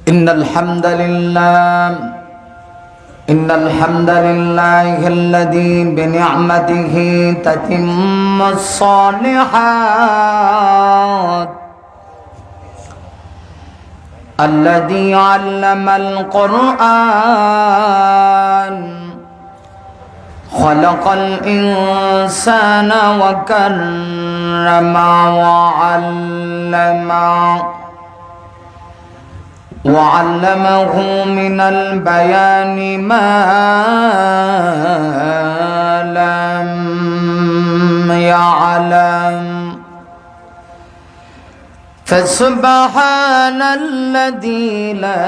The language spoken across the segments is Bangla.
إن الحمد لله الذي بنعمته تتم الصالحات الذي علم القرآن خلق الإنسان وكرم وعلمه من البيان ما لم يعلم فسبحان الذي لا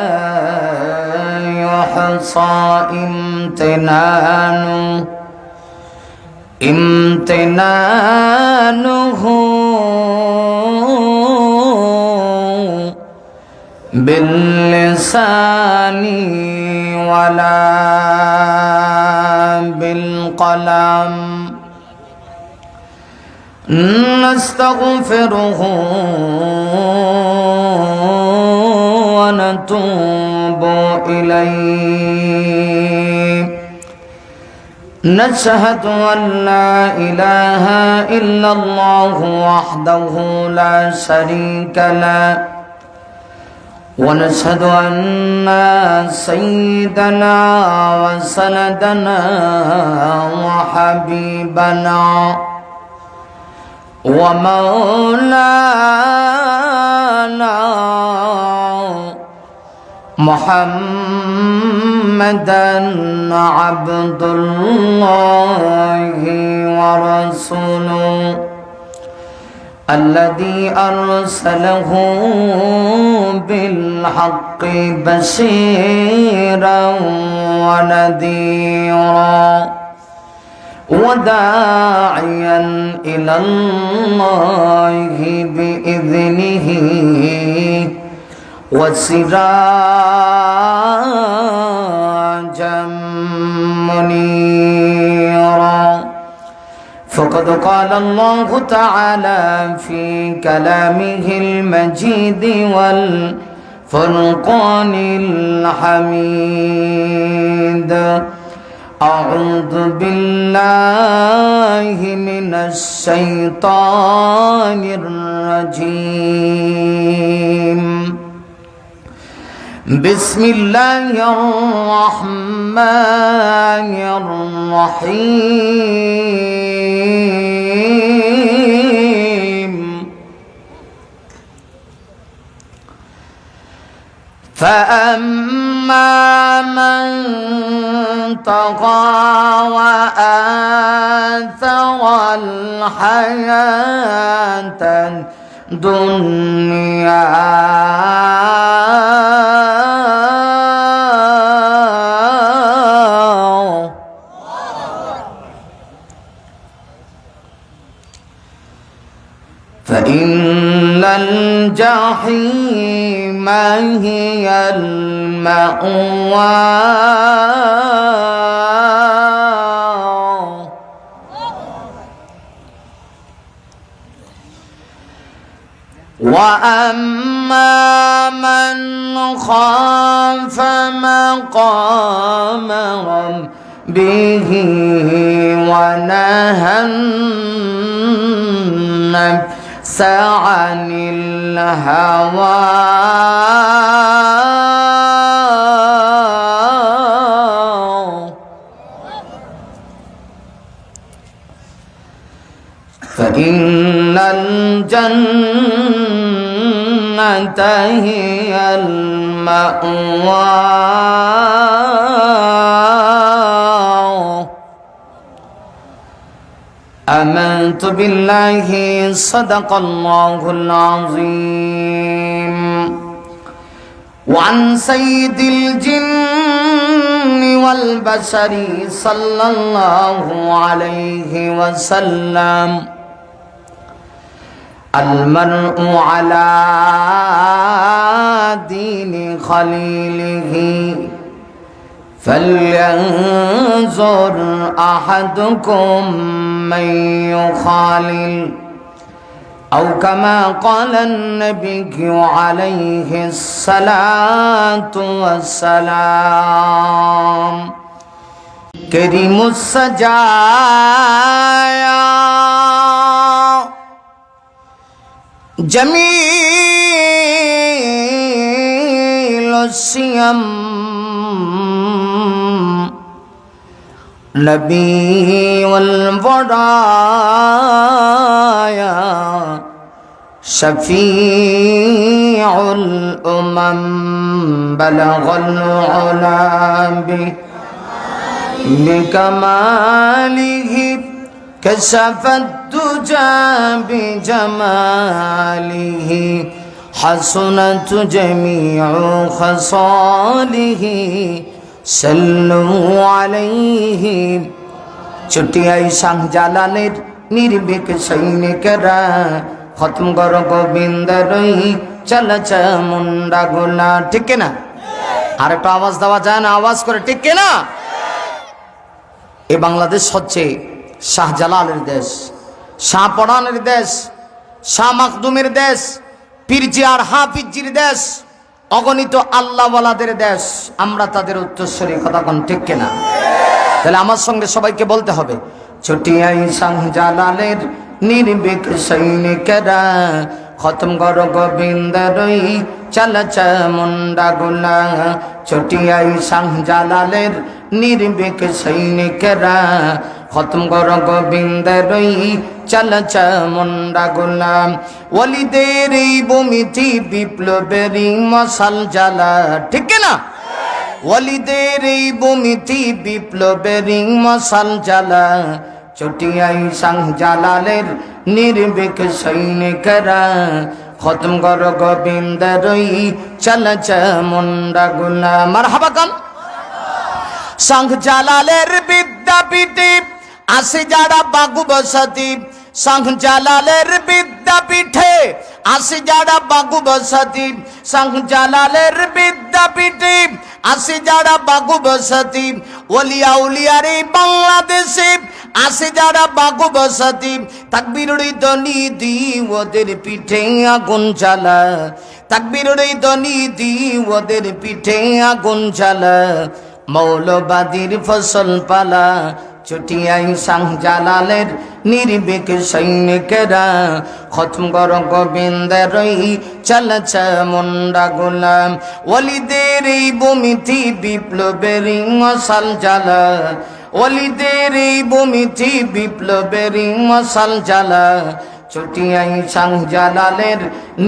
يحصى امتنانه باللسان ولا بالقلم نستغفره ونتوب إليه نشهد أن لا إله إلا الله وحده لا شريك له ونشهد أن سيدنا وسندنا وحبيبنا ومولانا محمدا عبد الله ورسوله الذي أرسله بالحق بشيرا ونذيرا وداعيا إلى الله بإذنه وسراجا منيرا فقد قال الله تعالى في كلامه المجيد والفرقان الحميد أعوذ بالله من الشيطان الرجيم بسم الله الرحمن الرحيم فأما من طغى وآثر الحياة الدنيا فإن الجحيم هي المأوى وأما من خاف مقام ربه ونهى النفس عن الهوى فإن الجنة هي المأوى آمنت بالله صدق الله العظيم وعن سيد الجن والبشر صلى الله عليه وسلم المرء على دين خليله فلينظر أحدكم من يخالل أو كما قال النبي عليه الصلاة والسلام كريم السجايا جميل السيم نبي والبرايا شفيع الأمم بلغ العلا بكماله كشف الدجى بجماله حسنت جميع خصاله صلوا عليه চটিয়াই শাহজালালের নির্ভীক সৈনিকেরা খতম কর গোবিন্দ রই চলছ মুন্ডা গোলা, ঠিক না? আর একটা আওয়াজ দেওয়া যায় না? আওয়াজ করে ঠিক না? এই বাংলাদেশ হচ্ছে শাহজালালের দেশ, শাহ পরানের দেশ, শাহ মাখদুমের দেশ, পীরজি আর হাফিজির দেশ, অগণিত আল্লাহওয়ালাদের দেশ। আমরা তাদের উত্তরসূরি, কথা কোন ঠিক কিনা? তাহলে আমার সঙ্গে সবাইকে বলতে হবে, চটিয়াই শাহজালালের নির্ভীক সৈনিকেরা খতম কর গোবিন্দ রই চলছ মুন্ডা গোলা। চটিয়াই শাহজালালের নির্ভীক সৈনিকেরা খতম কর গোবিন্দ রই চলছ মুন্ডা গোলা। ওলিদের এই ভূমিতে বিপ্লবেরই মশাল জ্বালা, ঠিক না? ওলিদের এই ভূমিতে বিপ্লবেরই মশাল জ্বালা। চটিয়াই শাহজালালের নির্ভীক সৈনিকেরা খতম কর গোবিন্দ রই চলছ মুন্ডা গোলা। মারহাবা গান। শাহজালালের বিদ্যাপীঠে আসে যারা বাগু বসতি, শাহজালালের বিদ্যাপীঠে আসে যারা বাগু বসতি, শাহজালালের বিদ্যাপীঠে আসে যারা বাগু বসতি। ওলিয়া উলিয়ার এই বাংলাদেশে আসে যারা বাগু বসতি। তাকবীরের ধ্বনি দি ওদের পিঠে আগুন জ্বালা, তাকবীরের ধ্বনি দি ওদের পিঠে আগুন জ্বালা। মৌলবাদীর ফসল পালা চটিয়াই শাহজালালের নির্ভীক সৈনিকেরা খতম কর গোবিন্দ রই চলছ মুন্ডা গোলা। ওলিদের এই ভূমিতে বিপ্লবেরই মশাল জ্বালা, ওলিদের এই ভূমিতে বিপ্লবেরই মশাল জ্বালা। চটিয়াই শাহজালালের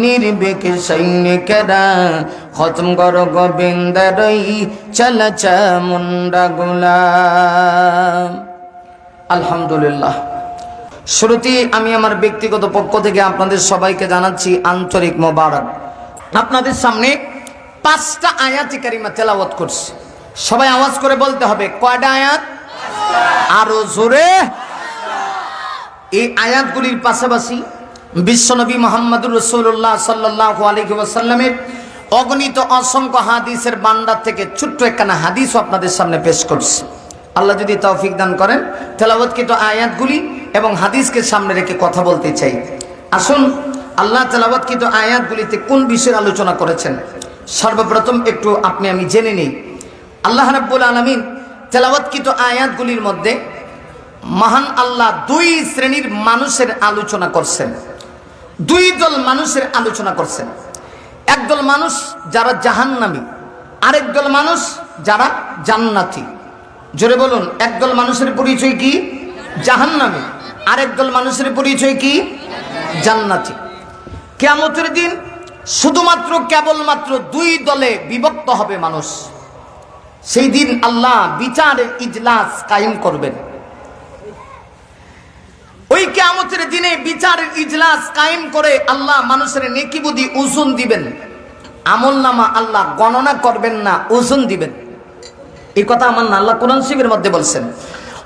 নির্ভীক সৈনিকেরা খতম কর গোবিন্দ রই চলছ মুন্ডা গোলা। আলহামদুলিল্লাহ। শুরুতেই আমি আমার ব্যক্তিগত পক্ষ থেকে আপনাদের সবাইকে জানাচ্ছি আন্তরিক মোবারক। আপনাদের সামনে 5টা আয়াতে কারিমা তেলাওয়াত করছি। সবাই আওয়াজ করে বলতে হবে, কয়টা আয়াত? আরো জোরে। এই আয়াতগুলির পাশাপাশি বিশ্বনবী মুহাম্মদুর রাসূলুল্লাহ সাল্লাল্লাহু আলাইহি ওয়াসাল্লামের অগণিত অসংখ্য হাদিসের ভান্ডার থেকে ছোট্ট একখানা হাদিসও আপনাদের সামনে পেশ করছি। আল্লাহ যদি তৌফিক দান করেন, তেলাওয়াতকৃত আয়াতগুলি এবং হাদিসকে সামনে রেখে কথা বলতে চাই। আসুন, আল্লাহ তেলাওয়াতকৃত আয়াতগুলিতে কোন বিষয়ের আলোচনা করেছেন সর্বপ্রথম একটু আপনি আমি জেনে নিই। আল্লাহ রাব্বুল আলামিন তেলাওয়াতকৃত আয়াতগুলির মধ্যে মহান আল্লাহ 2 শ্রেণীর মানুষের আলোচনা করছেন, 2 দল মানুষের আলোচনা করছেন। একদল মানুষ যারা জাহান্নামী, আরেক দল মানুষ যারা জান্নাতি। জোরে বলুন, একদল মানুষের পরিচয় কি? জাহান্নামী। আরেক দল মানুষের পরিচয় কি? জান্নাতি। কিয়ামতের দিন শুধুমাত্র কেবলমাত্র 2 দলে বিভক্ত হবে মানুষ। সেই দিন আল্লাহ বিচারের ইজলাস কায়েম করবেন। ওই কিয়ামতের দিনে বিচারের ইজলাস কায়েম করে আল্লাহ মানুষের নেকি বুদ্ধি ওজন দিবেন। আমলনামা আল্লাহ গণনা করবেন না, ওজন দিবেন। এই কথা আমার আল্লাহ কোরআন শরীফের মধ্যে বলছেন,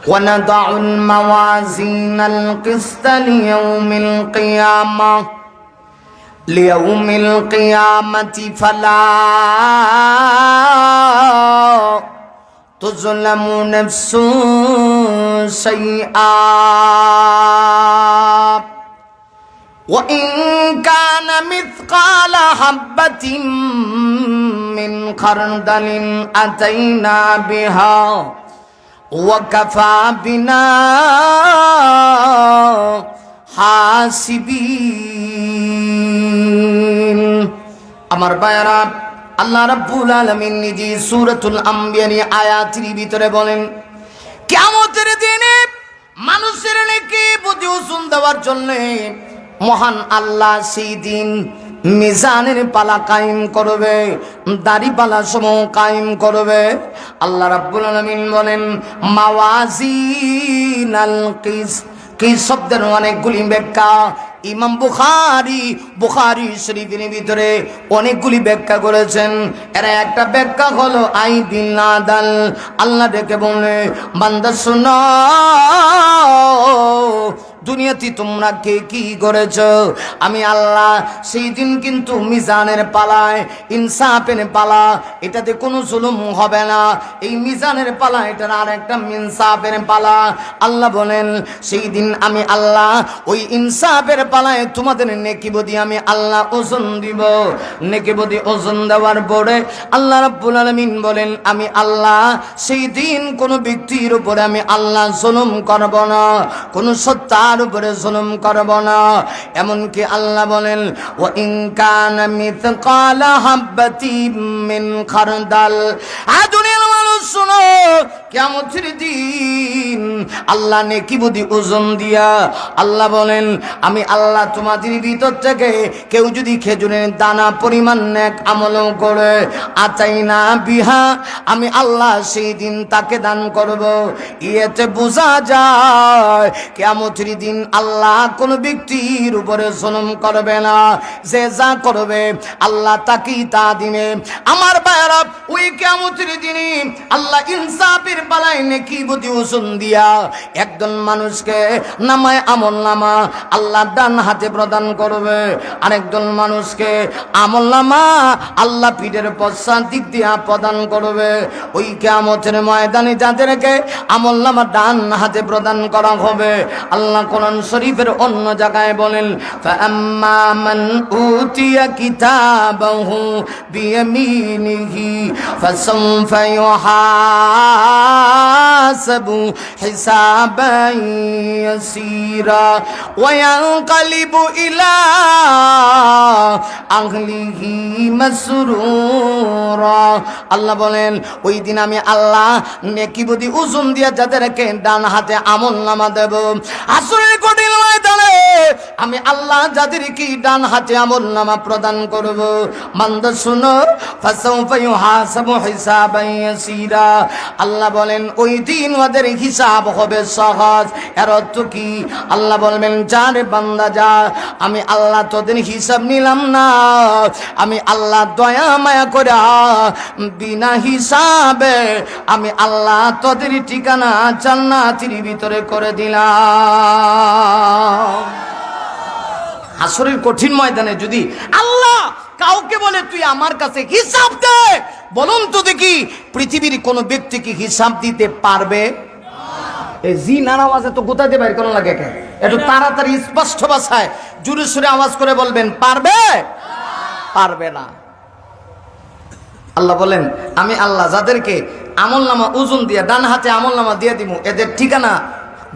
ওয়ানাদাউল মাওয়াজিনাল কিসতা লিয়াউমিল কিয়ামাতি ফালা তুযলামু নাফসুন শাইআ وإن كان مثقال حبة من خردل أتينا بها وكفى بنا حاسبين আমার ভাইরা আল্লাহ রাব্বুল আলামিন নিজে সূরাতুল আম্বিয়ার আয়াতের ভিতরে বলেন কিয়ামতের দিনে মানুষের নেকি বুঝে ওজন দেওয়ার জন্য মহান আল্লাহ সেই দিন মিজানের পালা কায়েম করবে, দাড়ি পালা সমূহ কায়েম করবে। আল্লাহ রাব্বুল আলামিন বলেন মাওয়াজিনাল কিস, কি শব্দের অনেকগুলি ব্যাখ্যা। ইমাম বুখারী শরীফের ভিতরে অনেকগুলি ব্যাখ্যা করেছেন। এরা একটা ব্যাখ্যা হলো আই বিনাদাল, আল্লাহ ডেকে বলে বান্দা শোনো, দুনিয়াতে তোমরা কে কি করেছ, আমি আল্লাহ সেই দিন কিন্তু মিজানের পালায়, ইনসাফের পালা, এটাতে কোনো জুলুম হবে না। এই মিজানের পালা, এটার আর একটা ইনসাফের পালা। আল্লাহ বলেন সেই দিন আমি আল্লাহ ওই ইনসাফের পালায় তোমাদের নেকিবদি আমি আল্লাহ ওজন দিব। নেকিবদি ওজন দেওয়ার পরে আল্লাহ রাব্বুল আলামিন বলেন আমি আল্লাহ সেই দিন কোনো ব্যক্তির উপরে আমি আল্লাহ জুলুম করব না, কোনো সত্তার উপরে জুলুম করব না। এমনকি আল্লাহ বলেন ওয়া ইন কানা মিথকালা হাববাতিন মিন খারদাল, দুনিয়ার মানুষ শোনো, কিয়ামতের দিন আল্লাহ নেকিবদি ওজন দিয়া আল্লাহ বলেন আমি আল্লাহ তোমাদের ভিতর থেকে কেউ যদি খেজুরের দানা পরিমাণ নেক আমল করে আতাইনা বিহা, আমি আল্লাহ সেই দিন তাকে দান করব। ইয়েতে বোঝা যায় কিয়ামতের দিন আল্লাহ কোন ব্যক্তির উপরে জুলুম করবে না, যে যা করবে আল্লাহ তাকেই তা দিবে। আমার ভাইরা ওই কিয়ামতের দিনে আল্লাহ ইনসাফের পালায় নেকিবদি ওজন দিয়া একজন মানুষকে নামায় আমলনামা আল্লাহ ডান হাতে প্রদান করবে, আরেকজন মানুষকে আমলনামা আল্লাহ পিঠের পশ্চাৎ দিক দিয়া প্রদান করবে। ওই কিয়ামতের ময়দানে যাদেরকে আমলনামা ডান হাতে প্রদান করা হবে, আল্লাহ কোরআন শরীফের অন্য জায়গায় বলেন ফাআম্মা মান উতিয়া কিতাবাহু বিয়ামিনিহি ফাসাউফা ইউহাসাবু হিসাবান ইয়াসীরা ওয়া ইয়ানকালিবু ইলা আহলিহি মাসরুরা। আল্লাহ বলেন ওই দিন আমি আল্লাহ নেকিবদি ওজন দিয়া যাদেরকে ডান হাতে আমলনামা দেব, আসরের কঠিন ময়দানে আমি আল্লাহ যাদেরকে ডান হাতে আমলনামা প্রদান করব, বান্দা শুনো ফাসাউফা ইউহাসাবু হিসাবান ইয়াসীরা। আল্লাহ বলেন ওই দিন ওদের হিসাব হবে সহজ। এর অর্থ কি? আল্লাহ বলবেন যারে বান্দা যা, আমি আল্লাহ তোদের হিসাব নিলাম না, আমি আল্লাহ দয়া মায়া করে বিনা হিসাবে আমি আল্লাহ তোদের ঠিকানা জান্নাতের ভিতরে করে দিলাম। হাসরের কঠিন ময়দানে যদি আল্লাহ কাউকে বলে তুই আমার কাছে হিসাব দে, বলুন তো দেখি পৃথিবীর কোন ব্যক্তি কি হিসাব দিতে পারবে? এই জি নার আওয়াজে তো গোতাতে বাইর করা লাগে, একটু তাড়াতাড়ি স্পষ্ট ভাষায় জোরে সুরে আওয়াজ করে বলবেন পারবে? পারবে না। আল্লাহ বলেন আমি আল্লাহ যাদেরকে আমলনামা ওজন দিয়ে ডান হাতে আমলনামা দিয়ে দিব, এদের ঠিকানা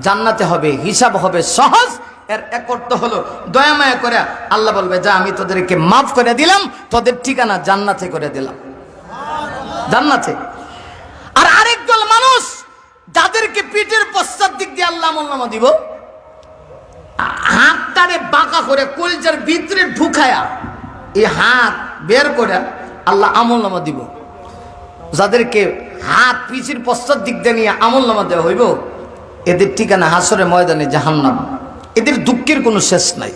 জান্নাতে হবে, হিসাব হবে সহজ। এর এক অর্থ হলো দয়া মায়া করে আল্লাহ বলবে যা আমি তোদেরকে মাফ করে দিলাম, তোদের ঠিকানা জান্নাতে করে দিলাম, জান্নাতে। আর আরেকদল মানুষ যাদেরকে পিঠের পশ্চাৎ দিক দিয়ে আল্লাহ আমলনামা দিব, হাতটারে বাঁকা করে কলজার ভিতরে ঢুকায়া এই হাত বের করে আল্লাহ আমলনামা দিব। যাদেরকে হাত পিছের পশ্চাৎ দিক দিয়ে নিয়ে আমলনামা দেওয়া হইব, এদের ঠিকানা হাসরের ময়দানে জাহান্নাম। এদের দুঃখের কোনো শেষ নাই।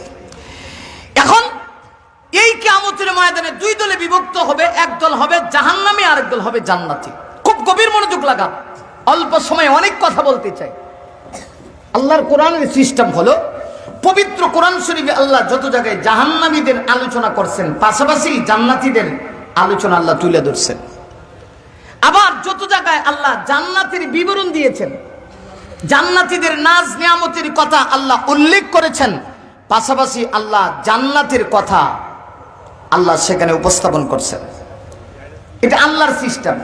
এখন এই কিয়ামতের ময়দানে দুই দলে বিভক্ত হবে, একদল হবে জাহান্নামী, আরেক দল হবে জান্নাতি। খুব গভীর মনোযোগ লাগা, অল্প সময়ে অনেক কথা বলতে চাই। আল্লাহর কোরআনের সিস্টেম হলো, পবিত্র কোরআন শরীফে আল্লাহ যত জায়গায় জাহান্নামীদের আলোচনা করছেন, পাশাপাশি জান্নাতীদের আলোচনা আল্লাহ তুলে ধরছেন। আবার যত জায়গায় আল্লাহ জান্নাতের বিবরণ দিয়েছেন, জান্নাতীদের নাজ নিয়ামতের কথা আল্লাহ উল্লেখ করেছেন, পাশাপাশি আল্লাহ জান্নাতের কথা আল্লাহ সেখানে উপস্থাপন করছেন। এটা আল্লাহর সিস্টেম।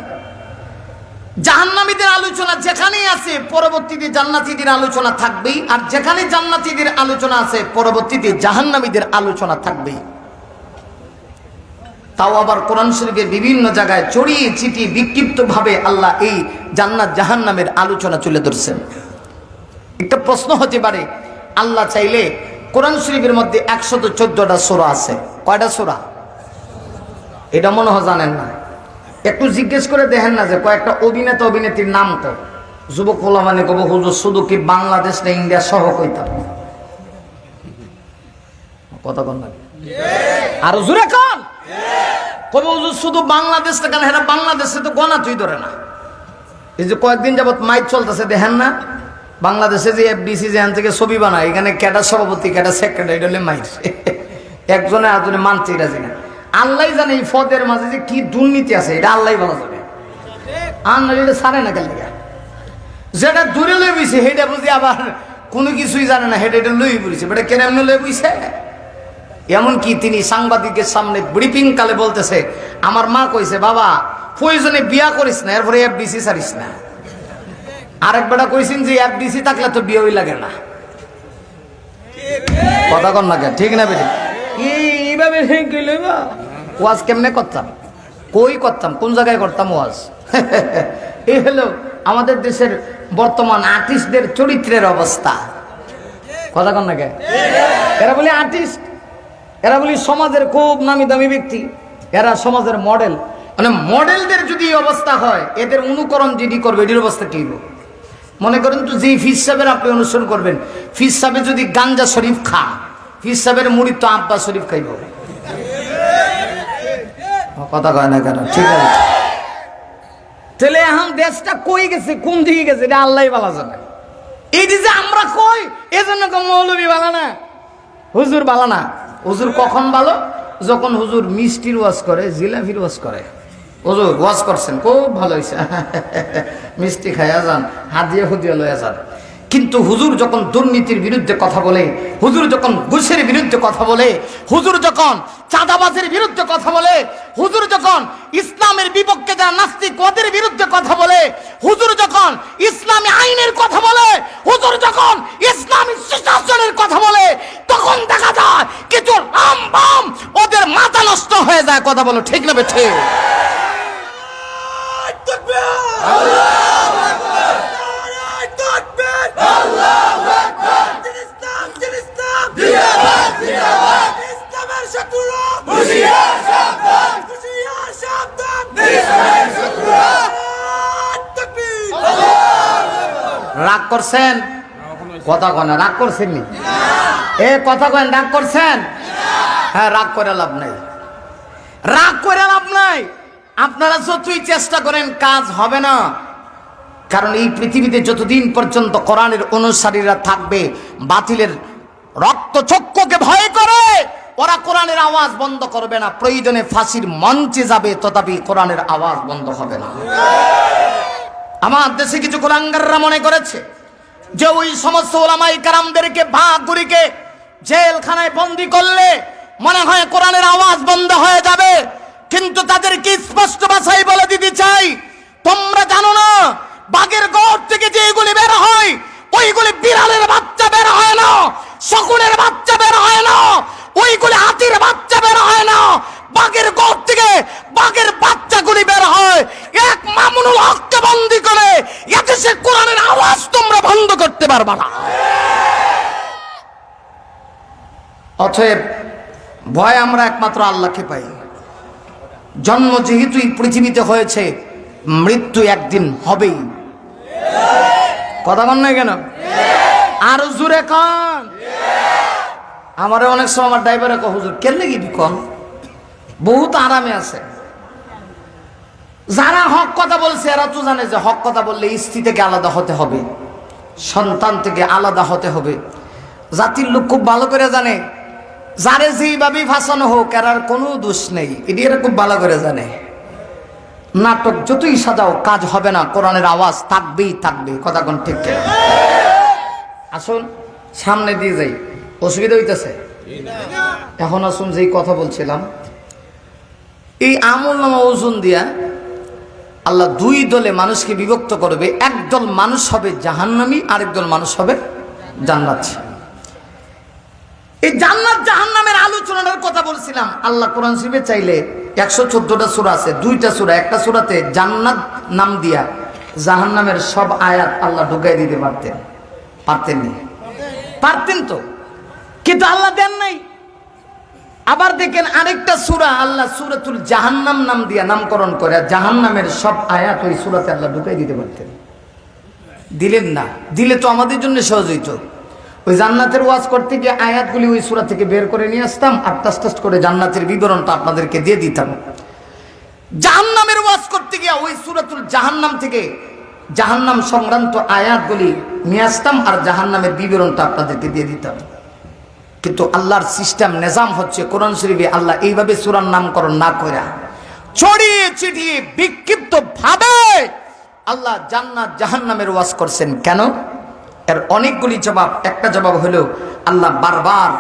জাহান্নামীদের আলোচনা যেখানেই আছে পরবর্তীতে জান্নাতীদের আলোচনা থাকবেই, আর যেখানে জান্নাতীদের আলোচনা আছে পরবর্তীতে জাহান্নামীদের আলোচনা থাকবেই। তাও আবার কোরআন শরীফের বিভিন্ন জায়গায় ছড়িয়ে ছিটিয়ে বিক্ষিপ্ত ভাবে আল্লাহ এই জান্নাত জাহান্নামের আলোচনা তুলে ধরছেন। একটা প্রশ্ন হতে পারে, আল্লাহ চাইলে কোরআন শরীফের মধ্যে 114টা সূরা আছে, কয়টা সূরা? এটা মনে হয় জানেন না। একটু জিজ্ঞেস করে দেখেন না যে কয়েকটা অভিনেতা অভিনেত্রীর নাম তো। যুবক ওলামা মানে কব হুজুর শুধু কি বাংলাদেশ না ইন্ডিয়া সহ কইতাম, কথা কন না আর জোরে কন। কবে হুজুর শুধু বাংলাদেশ না, কেন হ্যাঁ বাংলাদেশে তো গনা তুই ধরে না। এই যে কয়েকদিন যাবত মাইক চলতেছে দেখেন না, বাংলাদেশে যে এফডিসি যেখান থেকে ছবি বানায়, এখানে ক্যাডা সভাপতি ক্যাডা সেক্রেটারি হলে মাইক একজনে আজনে মানতে রাজি না। আল্লাহ জানে এই ফদের মাঝে যে কি দুর্নীতি আছে, এটা আল্লাহ ভালো জানে। আর না এটা ছাড়ে না কেন, যেটা দূরে লই বুঝছে সেটা বুঝি আবার কোনো কিছুই জানে না, সেটা এটা লই বুঝছে, এটা কেন লই বুঝছে। এমনকি তিনি সাংবাদিকের সামনে ব্রিফিং কালে বলতেছে, আমার মা কইছে বাবা প্রয়োজনে বিয়া করিস না, এরপরে এফডিসি ছাড়িস না। আরেক বেটা কইছেন যে এফডিসি থাকলে তো বিয়ে লাগে না, কথা কন না ঠিক না বেটি? এইভাবে ওয়াজ কেমনে করতাম, কই করতাম, কোন জায়গায় করতাম ওয়াজ? এই হলো আমাদের দেশের বর্তমান আর্টিস্টদের চরিত্রের অবস্থা, কথা কন না। এরা বলি আর্টিস্ট, এরা বলি সমাজের খুব নামি দামি ব্যক্তি, এরা সমাজের মডেল। মানে মডেলদের যদি এই অবস্থা হয়, এদের অনুকরণ যিনি করবে এটির অবস্থা কি হবে? মনে করেন তো যে ফিস সাহেবের আপনি অনুসরণ করবেন, ফিস সাহেব যদি গাঞ্জা শরীফ খা, ফিস সাহেবের মুড়ি তো আব্বা শরীফ খাইব, কথা কয় না কেন? ঠিক আছে, তাহলে এখন দেশটা কই গেছে, কোন দিকে গেছে এটা আল্লাহ ভালো জানে। এই যে আমরা কই এজন্য মৌলবী ভালো না, হুজুর ভালো না। হুজুর কখন ভালো? যখন হুজুর মিষ্টির ওয়াজ করে, জিলাপির ওয়াজ করে। হুজুর ওয়াজ করছেন, খুব ভালো হয়েছে, মিষ্টি খাইয়া যান, হাদিয়া হুদিয়া লইয়া যান। কিন্তু হুজুর যখন দুর্নীতির বিরুদ্ধে কথা বলে, হুজুর যখন ঘুষের বিরুদ্ধে কথা বলে, হুজুর যখন চাঁদাবাজের বিরুদ্ধে কথা বলে, হুজুর যখন ইসলামের বিপক্ষে যারা নাস্তিক ওদের বিরুদ্ধে কথা বলে, হুজুর যখন ইসলামী আইনের কথা বলে, হুজুর যখন ইসলামী সুশাসনের কথা বলে, তখন দেখা যায় কিছু রাম বাম ওদের মাথা নষ্ট হয়ে যায়। কথা বলো ঠিক না বেঠে? রাগ করছেন? কথা কন, রাগ করছেন নি? এ কথা কেন রাগ করছেন? হ্যাঁ, রাগ করে লাভ নাই, রাগ করে লাভ নাই। আপনারা যতই চেষ্টা করেন কাজ হবে না, কারণ এই পৃথিবীতে যতদিন পর্যন্ত কোরআনের অনুসারীরা থাকবে, বাতিলের রক্তচক্ষুকে ভয় করে ওরা কোরআনের আওয়াজ বন্ধ করবে না। প্রয়োজনে ফাঁসির মঞ্চে যাবে, তথাপি কোরআনের আওয়াজ বন্ধ হবে না। আমার দেশে কিছু কুলাঙ্গাররা মনে করেছে যে ওই সমস্ত ওলামায়ে কেরামদেরকে ভাগগুলিকে জেলখানায় বন্দী করলে মনে হয় কোরআনের আওয়াজ বন্ধ হয়ে যাবে। কিন্তু তাদেরকে স্পষ্ট ভাষায় বলে দিতে চাই, তোমরা জানো না বাঘের গড় থেকে যেগুলি বের হয় ওইগুলি বিড়ালের বাচ্চা বের হয় না, শকুনের বাচ্চা বের হয় না, ওইগুলি হাতির বাচ্চা বের হয় না। বাঘের গড় থেকে বাঘের বাচ্চাগুলি বের হয়। এক মামুনুল হককে বন্দী করে এদেশে কোরআনের আওয়াজ তোমরা বন্ধ করতে পারবা না। অতএব ভয় আমরা একমাত্র আল্লাহকে পাই। জন্ম যেহেতু এই পৃথিবীতে হয়েছে, মৃত্যু একদিন হবেই। কথা বল না কেন? আর জোরে কন। আমার অনেক সময় আমার ড্রাইভারে কহ হুজুর কেলে গিবি কন, বহুত আরামে আছে। যারা হক কথা বলছে এরা তো জানে যে হক কথা বললে স্ত্রী থেকে আলাদা হতে হবে, সন্তান থেকে আলাদা হতে হবে। জাতির লোক খুব ভালো করে জানে যারে যেইভাবেই ফাঁসানো হোক এরার কোনো দোষ নেই, এটি এরা খুব ভালো করে জানে। নাটক যতই সাজাও কাজ হবে না, কোরআনের আওয়াজ থাকবেই থাকবে। কথা কোন ঠিক? আসুন সামনে দিয়ে যাই। অসুবিধা হইতেছে? এখন আসুন যেই কথা বলছিলাম, এই আমল নামা ওজন দিয়া আল্লাহ দুই দলে মানুষকে বিভক্ত করবে। একদল মানুষ হবে জাহান্নামী, আরেক দল মানুষ হবে জান্নাতী। এই জান্নাত জাহান্নামের আলোচনার কথা বলছিলাম। আল্লাহ কোরআন শরীফে চাইলে 114টা সূরা আছে, 2টা সূরা, একটা সূরাতে জান্নাত নাম দিয়া জাহান্নামের সব আয়াত আল্লাহ ঢুকাই দিতে পারতেন। পারতেন না? পারতেন তো, কিন্তু আল্লাহ দেন নাই। আবার দেখেন আরেকটা সূরা আল্লাহ সূরাতুল জাহান্নাম নাম দিয়া নামকরণ করে জাহান্নামের সব আয়াত ওই সূরাতে আল্লাহ ঢুকাই দিতে পারতেন। দিলেন না। দিলে তো আমাদের জন্য সহজ হইতো। ওই জান্নাতের ওয়াজ করতে গিয়ে আয়াতগুলি ওই সূরা থেকে বের করে নিয়ে আসতাম, আর টাস করে জান্নাতের বিবরণটা আপনাদেরকে দিয়ে দিতাম। জাহান্নামের ওয়াজ করতে গিয়ে ওই সূরাতুল জাহান্নাম থেকে জাহান্নাম সংক্রান্ত আয়াতগুলি নিয়ে আসতাম, আর জাহান্নামের বিবরণটা আপনাদেরকে দিয়ে দিতাম। কিন্তু আল্লাহর সিস্টেম নিজাম হচ্ছে, কোরআন শরীফে আল্লাহ এইভাবে সূরার নামকরণ না কইরা ছড়িয়ে ছিটিয়ে বিক্ষিপ্ত ভাবে আল্লাহ জান্নাত জাহান্নামের ওয়াজ করছেন। কেন? এর অনেকগুলি জবাব। একটা জবাব হলো আল্লাহ বারবার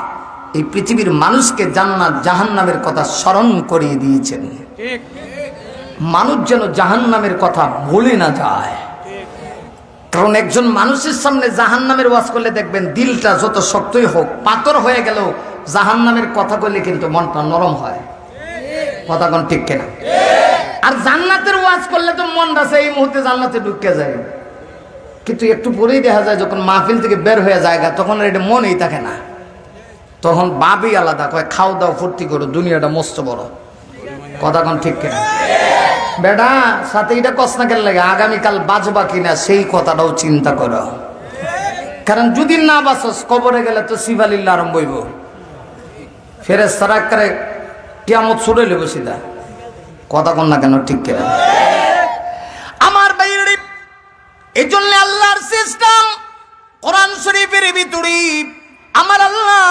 এই পৃথিবীর মানুষকে জান্নাত জাহান্নামের কথা স্মরণ করিয়ে দিয়েছেন, মানুষ যেন জাহান্নামের কথা ভুলে না যায়। কারণ একজন মানুষের সামনে জাহান্নামের ওয়াজ করলে দেখবেন দিলটা যত শক্তই হোক, পাথর হয়ে গেল, জাহান্নামের কথা বললে কিন্তু মনটা নরম হয়। কথা কোন ঠিক কিনা? আর জান্নাতের ওয়াজ করলে তো মনটা এই মুহূর্তে জান্নাতে ঢুকে যায়, কিন্তু একটু পরেই দেখা যায় যখন মাহফিল থেকে বের হয়ে যায় তখন আর এটা মনেই থাকে না। তখন ভাবি আলাদা, কয় খাও দাও ফুর্তি করো, দুনিয়াটা মস্ত বড়। কথা কোন ঠিক কিনা? বেটা সাথে এটা কসনা কেন লাগে, আগামীকাল বাঁচবা কিনা সেই কথাটাও চিন্তা করো। কারণ যদি না বাঁচস কবরে গেলে তো শিবালিল্লা আরম্ভ হইব, ফেরেশতারা করে কিয়ামত ছুড়ে লেব সিধা। কথা কোন না কেন ঠিক কিনা? আমার বাইরে এই জন্য আল্লাহর সিস্টেম কোরআন শরীফের ভিতরে আমার আল্লাহ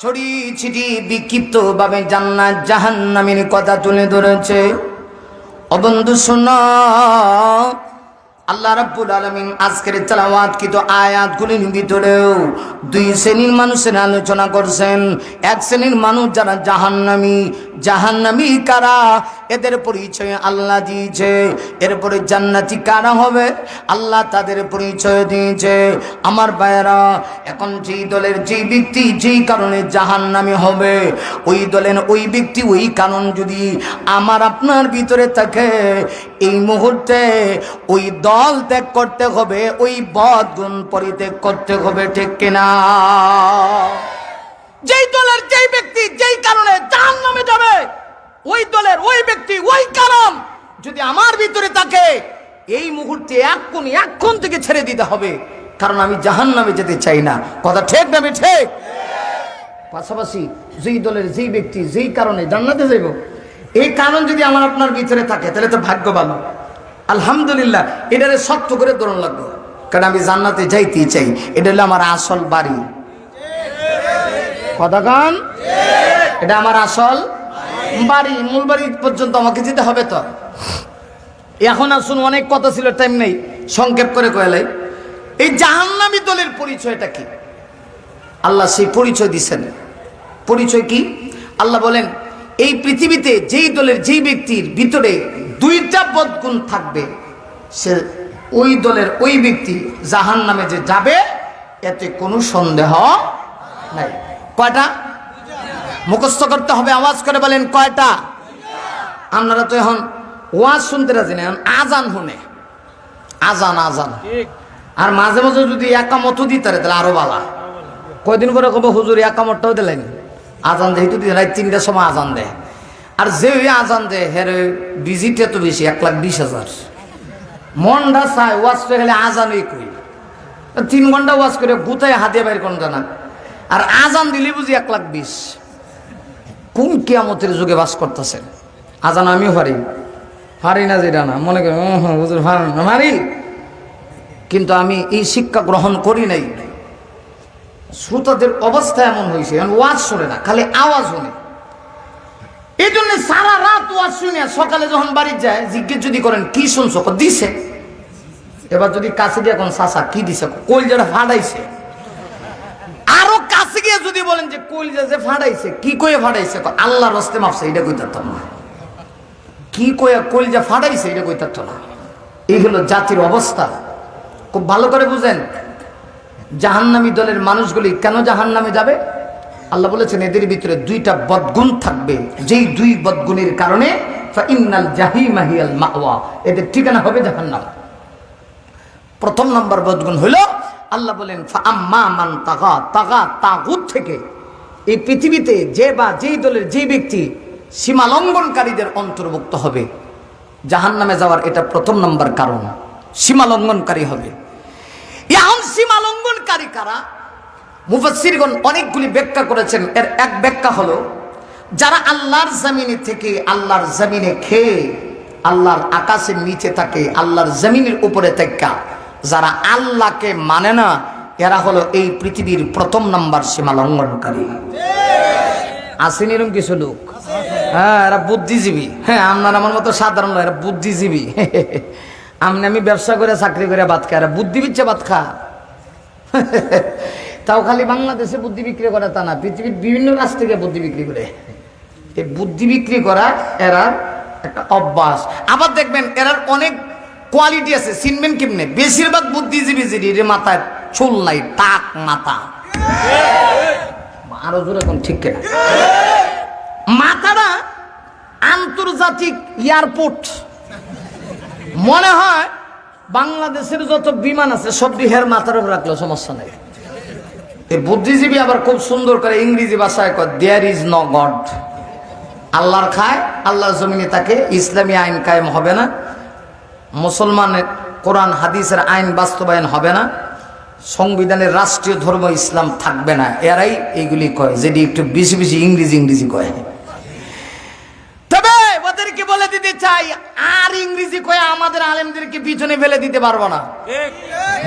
ছড়িয়ে ছিটিয়ে বিক্ষিপ্ত ভাবে জান্নাত জাহান্নামের কথা তুলে ধরেছে। ও বন্ধু শোনো, আল্লাহ রাব্বুল আলামিন আজকের তেলাওয়াতকৃত আয়াতগুলির ভিতরেও দুই শ্রেণীর মানুষের আলোচনা করছেন। এক শ্রেণীর মানুষ যারা জাহান্নামী। জাহান্নামী কারা? এদের পরিচয় আল্লাহ দিয়েছে। এরপরে জান্নাতি কারা হবে আল্লাহ তাদের পরিচয় দিয়েছে। আমার ভাইয়েরা, এখন যেই দলের যেই ব্যক্তি যেই কারণে জাহান্নামী হবে, ওই দলের ওই ব্যক্তি ওই কারণ যদি আমার আপনার ভিতরে থাকে, এই মুহূর্তে ওই দল ত্যাগ করতে হবে, ওই বদ গুণ পরিত্যাগ করতে হবে। ঠিক কিনা? যেই দলের যেই ব্যক্তি যেই কারণে জাহান্নামে যাবে, ওই দলের ওই ব্যক্তি ওই কারণ যদি আমার ভিতরে থাকে, এই মুহূর্তে এক্ষণ থেকে ছেড়ে দিতে হবে, কারণ আমি জাহান্নামে যেতে চাই না। কথা ঠিক না ঠিক? পাশাপাশি যেই দলের যেই ব্যক্তি যেই কারণে জান্নাতে যাইব, এই কারণ যদি আমার আপনার ভিতরে থাকে তাহলে তো ভাগ্য ভালো। আলহামদুলিল্লাহ, এটারে শক্ত করে ধরন লাগবে, কারণ আমি জান্নাতে যাইতেই চাই। এটা হলো আমার আসল বাড়ি। কথা কান, এটা আমার আসল বাড়ি, মূল বাড়ি পর্যন্ত আমাকে যেতে হবে। তো এখন আসুন, অনেক কথা ছিল, টাইম নেই, সংক্ষেপ করে কয়লাই। এই জাহান্নামী দলের পরিচয়টা কি? আল্লাহ সেই পরিচয় দিচ্ছেন। পরিচয় কি? আল্লাহ বলেন, এই পৃথিবীতে যেই দলের যেই ব্যক্তির ভিতরে দুইটা বদগুণ থাকবে, সে ওই দলের ওই ব্যক্তি জাহান্নামে যে যাবে, এতে কোনো সন্দেহ নাই। কয়টা? মুখস্থ করতে হবে, আওয়াজ করে বলেন কয়টা? আপনারা তো এখন ওয়াজ শুনতে রাজি না, আজান শুনে, আজান আজান। আর মাঝে মাঝে যদি একামত দিতে তাহলে আরো বালা। কয়দিন পরে কবে হুজুর একামতটাও দিলেন, আজান যেহেতু রাত 3টার সময় আজান দেয়। আর যে আজান দেয় হের ভিজিটে তো বেশি, 1,20,000। মনটা চায় ওয়াজ করে গেলে আজানই কই, 3 ঘন্টা ওয়াজ করে গুতায় হাতে বাইর কোন জানা, আর আজান দিলে বুঝি 1,20,000। কোন কিয়ামতের যুগে বাস করতেছেন? আজান আমিও পারি না, যেটা না মনে করি হুজুর পারি, কিন্তু আমি এই শিক্ষা গ্রহণ করি নাই। শ্রোতাদের অবস্থা এমন হয়েছে, ওয়াজ শোনে না, খালি আওয়াজ শোনে। এই জন্য সারা রাত ওয়াজ শুনে সকালে যখন বাড়ি যায় জিজ্ঞেস যদি করেন কি শুনছো, দিছে। এবার যদি কাছে গিয়ে এখন চাচা কি দিছে, কই যেটা ফাটাইছে। আরো কাছে গিয়ে যদি যদি বলেন যে কলিজা যে ফাটাইছে, কি কয়ে ফাটাইছে, আল্লাহর হস্তে মাপছে, এটা কইতে পারতাম না। কি কয়ে কলিজা ফাটাইছে এটা কইতে পারতো না। এই হলো জাতির অবস্থা। খুব ভালো করে বুঝেন, জাহান্নামী দলের মানুষগুলি কেন জাহান্নামে যাবে? আল্লাহ বলেছেন এদের ভিতরে দুইটা বদগুণ থাকবে, যেই দুই বদগুণের কারণে ফাইন্নাল জাহিমা হিয়াল মাওয়া, এদের ঠিকানা হবে জাহান্নাম। প্রথম নম্বর বদগুণ হলো, আল্লাহ বলেন ফাআম্মা মান তাগা, তাগা তাগুত থেকে এই পৃথিবীতে যে বা যেই দলের যে ব্যক্তি সীমা লঙ্ঘনকারীদের অন্তর্ভুক্ত হবে, জাহান্নামে যাওয়ার এটা প্রথম নম্বর কারণ, সীমা লঙ্ঘনকারী হবে। এখন সীমা লঙ্ঘনকারী কারা? মুফাসসিরগণ অনেকগুলি ব্যাখ্যা করেছেন। এর এক ব্যাখ্যা হলো, যারা আল্লাহর জমিনে থেকে আল্লাহর জমিনে খেয়ে আল্লাহর আকাশের নিচে থাকে, আল্লাহর জমিনের উপরে থেকে যারা আল্লাহকে মানে না, এরা হলো এই পৃথিবীর প্রথম নাম্বার সীমা লঙ্ঘনকারী। আসেন এরকম কিছু লোক, হ্যাঁ এরা বুদ্ধিজীবী। হ্যাঁ, আপনার আমার মতো সাধারণ নয়, এরা বুদ্ধিজীবী। আমি ব্যবসা করে চাকরি করে ভাত খায়, এরা বুদ্ধি বিচ্ছে ভাত খা। তাও খালি বাংলাদেশে বুদ্ধি বিক্রি করে তা না, পৃথিবীর বিভিন্ন কাছ থেকে বুদ্ধি বিক্রি করে। এই বুদ্ধি বিক্রি করা এরা একটা অভ্যাস। আবার দেখবেন এরার অনেক কোয়ালিটি আছে, চিনবেন কেমনে? বেশিরভাগ বুদ্ধিজীবী যে মাথায় চুল নাই, টাক মাথা, আরো জোরে এখন ঠিক কিনা, মাথাটা আন্তর্জাতিক এয়ারপোর্ট মনে হয়। বাংলাদেশের যত বিমান আছে সব হের মাথার উপর রাখলেও সমস্যা নেই। এই বুদ্ধিজীবী আবার খুব সুন্দর করে ইংরেজি ভাষায় কয় দেয়ার ইজ নো গড। আল্লাহর খায়, আল্লাহর জমিনে তাকে ইসলামী আইন কায়েম হবে না, মুসলমানের কোরআন হাদিসের আইন বাস্তবায়ন হবে না, সংবিধানের রাষ্ট্রীয় ধর্ম ইসলাম থাকবে না। এরাই এইগুলি কয়, যেটি একটু বেশি বেশি ইংরেজি কয়। তবে ওদেরকে বলে দিতে চাই, আর ইংরেজি কয়ে আমাদের আলেমদেরকে পিছনে ফেলে দিতে পারবো না।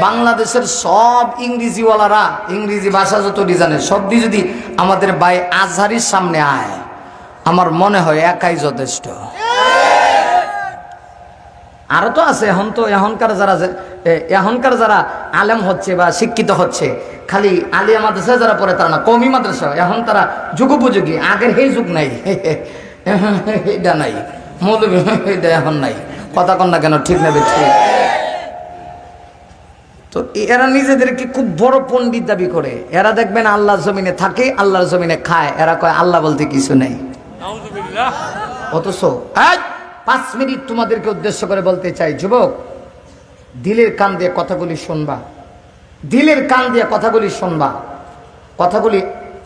বাংলাদেশের সব ইংরেজিওয়ালারা ইংরেজি ভাষা যত জানে সব দিয়ে যদি আমাদের ভাই আজহারির সামনে আয়, আমার মনে হয় একাই যথেষ্ট। আরো তো আছে, এখনকার যারা আলেম হচ্ছে বা শিক্ষিত হচ্ছে, খালি আলিয়া মাদ্রাসায় যারা পড়ে তারা না, কওমি মাদ্রাসা, এখন তারা যুগোপযোগী। আগের সেই যুগ নাই, এটা নাই, মৌলবী এটা এখন নাই। কথা কন না কেন, ঠিক নেবে ঠিক। তো এরা নিজেদেরকে খুব বড় পণ্ডিত দাবি করে। এরা দেখবেন আল্লাহর জমিনে থাকে, আল্লাহর জমিনে খায়। এরা কয় আল্লাহ বলতে কিছু নেই। অথচ 5 মিনিট তোমাদেরকে উদ্দেশ্য করে বলতে চাই, যুবক, দিলের কান দিয়ে কথাগুলি শুনবা, দিলের কান দিয়ে কথাগুলি শুনবা। কথাগুলি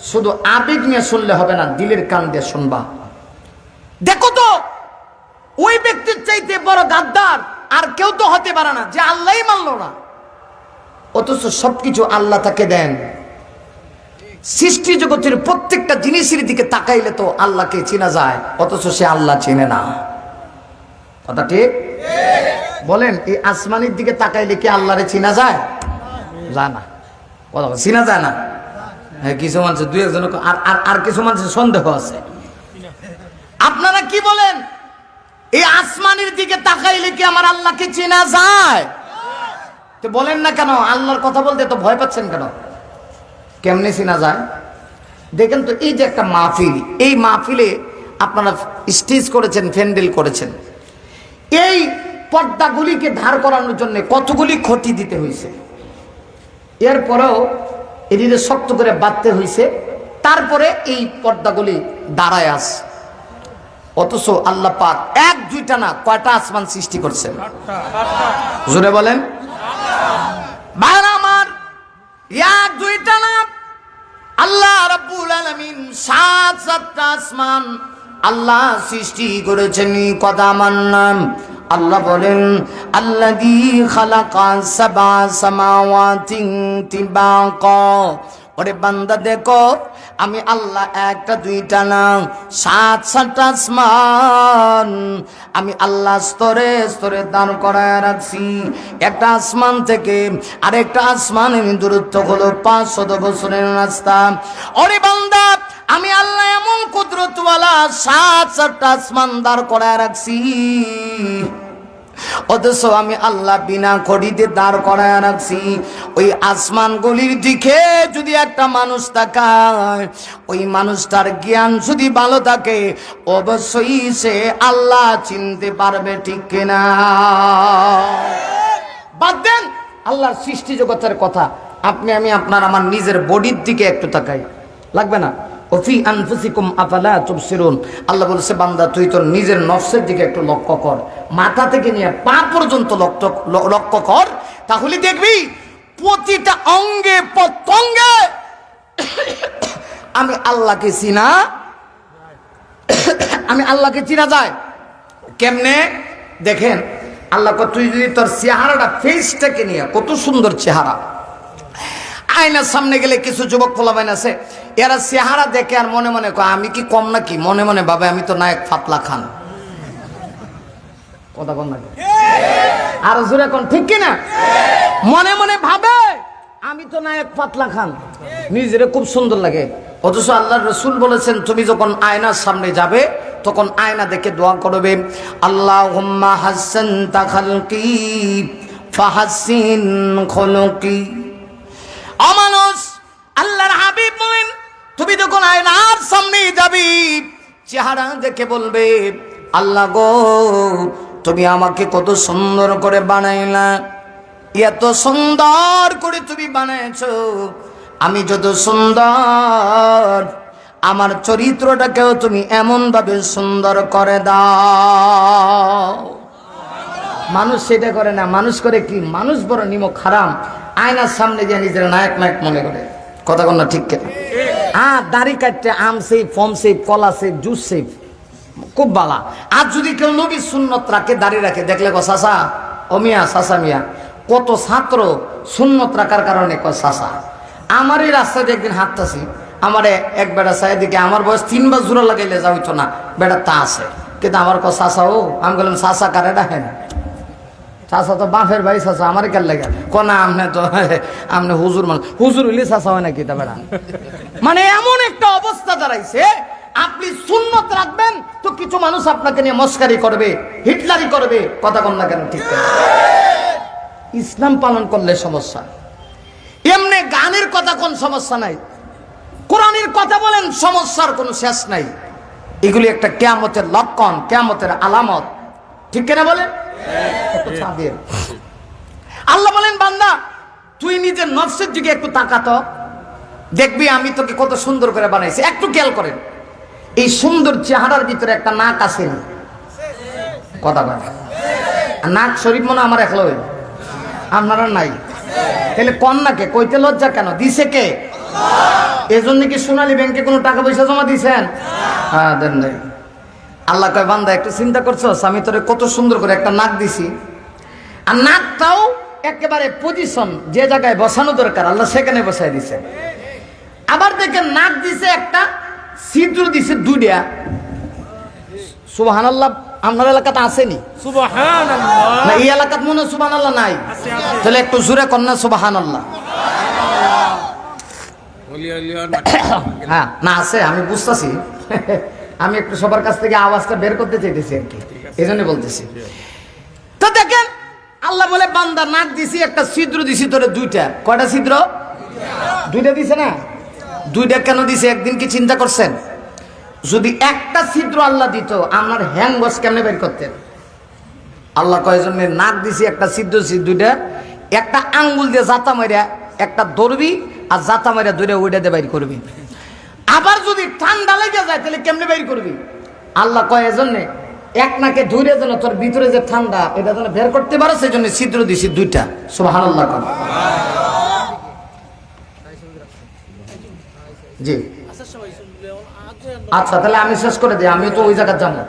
শুধু আবেগ নিয়ে শুনলে হবে না, দিলের কান দিয়ে শুনবা। দেখো তো, ওই ব্যক্তির চাইতে বড় গাদ্দার আর কেউ তো হতে পারে না যে আল্লাহই মানলো না, অথচ সবকিছু আল্লাহ তাকে দেন। সৃষ্টি জগতের প্রত্যেকটা জিনিসের দিকে তাকাইলে তো আল্লাহকে চেনা যায়, অথচ সে আল্লাহ চেনে না। কথা ঠিক? বলেন, এই আসমানের দিকে তাকাইলে কি আল্লাহরে চেনা যায়? যায় না। কথা চেনা যায় না। হ্যাঁ, কিছু মানুষ, দুই একজন, আর কিছু মানুষের সন্দেহ আছে। আপনারা কি বলেন, এই আসমানের দিকে তাকাইলে কি আমার আল্লাহকে চেনা যায়? তো বলেন না কেন? আল্লাহর কথা বলতে তো ভয় পাচ্ছেন কেন? কেমনে চেনা যায়? দেখেন তো, এই যে একটা মাহফিল, এই মাহফিলে আপনারা স্টেজ করেছেন, প্যান্ডেল করেছেন, এই পর্দাগুলিকে ধার করানোর জন্য কতগুলি ক্ষতি দিতে হয়েছে। এরপরেও এদিকে শক্ত করে বাঁধতে হয়েছে, তারপরে এই পর্দাগুলি দাঁড়ায় আস। অথচ আল্লাহ পাক 1-2টা না, কয়টা আসমান সৃষ্টি করছেন? জোরে বলেন। ভাই আমার, 1-2টা না, আল্লাহ রাব্বুল আলামিন 7-7টা আসমান আল্লাহ সৃষ্টি করেছেন। কথা আমার নাম আল্লাহ বলেন, আল্লাযী খালাকা সাবআ সামাওয়াতিন তিবাকা। ওরে বান্দা দেখো, আমি আল্লাহ 1-2টা না, 7-7টা আসমান আমি আল্লাহ স্তরে স্তরে দান করায় রাখছি। একটা আসমান থেকে আরেকটা আসমানের দূরত্ব হলো 500 বছরের রাস্তা। ওরে বান্দা, আমি আল্লাহ এমন কুদরতওয়ালা 7-7টা আসমান দাঁড় করায় রাখছি। অথচ আমি আল্লাহ বিনা খড়িতে দাঁড় করায় রাখছি। ওই আসমানগুলির দিকে যদি একটা মানুষ তাকায়, ওই মানুষটার জ্ঞান যদি ভালো থাকে, অবশ্যই সে আল্লাহ চিনতে পারবে, ঠিক কিনা? বাদ দেন আল্লাহর সৃষ্টি জগতের কথা, আপনি আমি আপনার আমার নিজের বডির দিকে একটু তাকাই, লাগবে না? ওফি আনফুসিকুম আফালা তুবসিরুন, আল্লাহ বলেছে বান্দা তুই তোর নিজের নফসের দিকে একটু লক্ষ্য কর, মাথা থেকে নিয়ে পা পর্যন্ত লক্ষ্য কর, তাহলে দেখবি প্রতিটা অঙ্গে প্রত্যঙ্গে আমি আল্লাহকে চিনা, আমি আল্লাহকে চিনা যায়। কেমনে? দেখেন আল্লাহ তুই যদি তোর চেহারাটা, ফেসটাকে নিয়ে, কত সুন্দর চেহারা, আয়নার সামনে গেলে কিছু যুবক পোলাপাইন আছে, এরা চেহারা দেখে আর মনে মনে কয় আমি কি কম নাকি, মনে মনে ভাবে আমি তো নায়ক ফাতলা খান। কথা কন নাকি? আর জোরে কোন, ঠিক কিনা? মনে মনে ভাবে আমি তো নায়ক ফাতলা খান, নিজেরে খুব সুন্দর লাগে। অথচ আল্লাহর রাসূল বলেছেন তুমি যখন আয়নার সামনে যাবে তখন আয়না দেখে দোয়া করবে, আল্লাহুম্মা হাসসানতা খালকি ফাহাসসিন খুলুকি। অমানুষ, আল্লাহর হাবিব বলেন তুমি যখন আয়নার সামনে যাবি চেহারা দেখে বলবে আল্লাহ গো তুমি আমাকে কত সুন্দর করে বানাইলা, এত সুন্দর করে তুমি বানাইছো, আমি যত সুন্দর আমার চরিত্রটাকেও তুমি এমন ভাবে সুন্দর করে দাও। মানুষ সেটা করে না, মানুষ করে কি? মানুষ বড় নিমক হারাম, আয়নার সামনে গিয়ে নিজের নায়ক নায়ক মনে করে। কথা কন না, ঠিক কেন? দাড়ি কাটতে আম সেফ, ফর্ম সেফ, কলা সেফ, জুস সেফ, খুব বালা। আর যদি কেউ নবীর সুন্নত রাখে, দাড়ি রাখে, দেখলে কো চাচা, ও মিয়া, চাচা মিয়া, কত ছাত্র সুন্নত রাখার কারণে কয় চাচা। আমার এই রাস্তায় একদিন হাঁটতেছি, আমার এক বেটা চাই দিকে, আমার বয়স 3 বার জোড়া লাগাইলে যা হইতো না, বেটা তা আছে, কিন্তু আমার কো চাচা, ও আমি বললাম চাচা কারে ডাকেন? চাচা তো বাপের ভাই, চাচা আমার কেন লাগে? কোনা আমনে তো আমনে হুজুর, মানে হুজুর হইলে চাচা হয় নাকি? তা বেড়া মানে এমন একটা অবস্থা দাঁড়াইছে, আপনি সুন্নত রাখবেন তো কিছু মানুষ আপনাকে নিয়ে মস্কারি করবে, হিটলারি করবে। কথা কন না কেন, ঠিক না? ইসলাম পালন করলে সমস্যা, এমনি গানের কথা কোন সমস্যা নাই, কোরআনের কথা বলেন, সমস্যার কোনো শেষ নাই। এগুলি একটা কিয়ামতের লক্ষণ, কিয়ামতের আলামত, ঠিক কিনা বলেন? আল্লাহ বলেন বান্দা তুই নিজের নফসের দিকে একটু তাকাতো, দেখবি আমি তোকে কত সুন্দর করে বানাইছি। একটু খেয়াল করেন, এই সুন্দর চেহারার ভিতরে একটা নাক আছে না? কথা বলে নাক শরীফ মনে আমার একলা, আপনারা নাই, তাহলে কন্যাকে কইতে লজ্জা কেন? দিছে কে? এজন্য কি সোনালী ব্যাংকে কোনো টাকা পয়সা জমা দিয়েছেন? হ্যাঁ, দেন নাই। আল্লাহ কয় বান্দা একটু চিন্তা করছো, আমি তোরে কত সুন্দর করে একটা নাক দিছি, আর নাকটাও একেবারে পজিশন যে জায়গায় বসানো দরকার আল্লাহ সেখানে বসাই দিছে। আবার দেখেন নাক দিছে একটা, ছিদ্র দিছে 2টা। সুবহানাল্লাহ, আপনার এলাকাতে আসেনি? সুবহানাল্লাহ না, এই এলাকাতে মনে হয় সুবহানাল্লাহ নাই, তাহলে একটু জোরে কর না সুবহানাল্লাহ। হ্যাঁ না আছে, আমি বুঝতেছি, আমি একটু সবার কাছ থেকে আওয়াজটা বের করতে চাইতেছি আর কি, এই জন্য বলতেছি। তো দেখেন আল্লাহ বলে বান্দা নাক দিছি, একটা ছিদ্র দিছি তোরে 2টা। কয়টা ছিদ্র? 2টা দিছে না? 2টা কেন দিছে একদিন কি চিন্তা করছেন? যদি একটা ছিদ্র আল্লাহ দিত আপনার হ্যাং বস কেমনে বের করতেন? আল্লাহ কয়েকজন নাক দিছি, একটা ছিদ্র 2টা, একটা আঙ্গুল দিয়ে জাতা মারিয়া একটা ধরবি, আর জাতা মারিয়া ধরে ওইটা দিয়ে বাইর করবি। আবার যদি ঠান্ডা লেগে যায় তাহলে কেমনে বের করবি? আল্লাহ কয় এজন্যে এক নাকে ধরে যেন তোর ভিতরে যে ঠান্ডা এটা যেন বের করতে পারো, সেই জন্য ছিদ্র দিছি 2টা। সুবহানাল্লাহ। জি আচ্ছা, তাহলে আমি শেষ করে দিই, আমি তো ওই জায়গায় যাবো।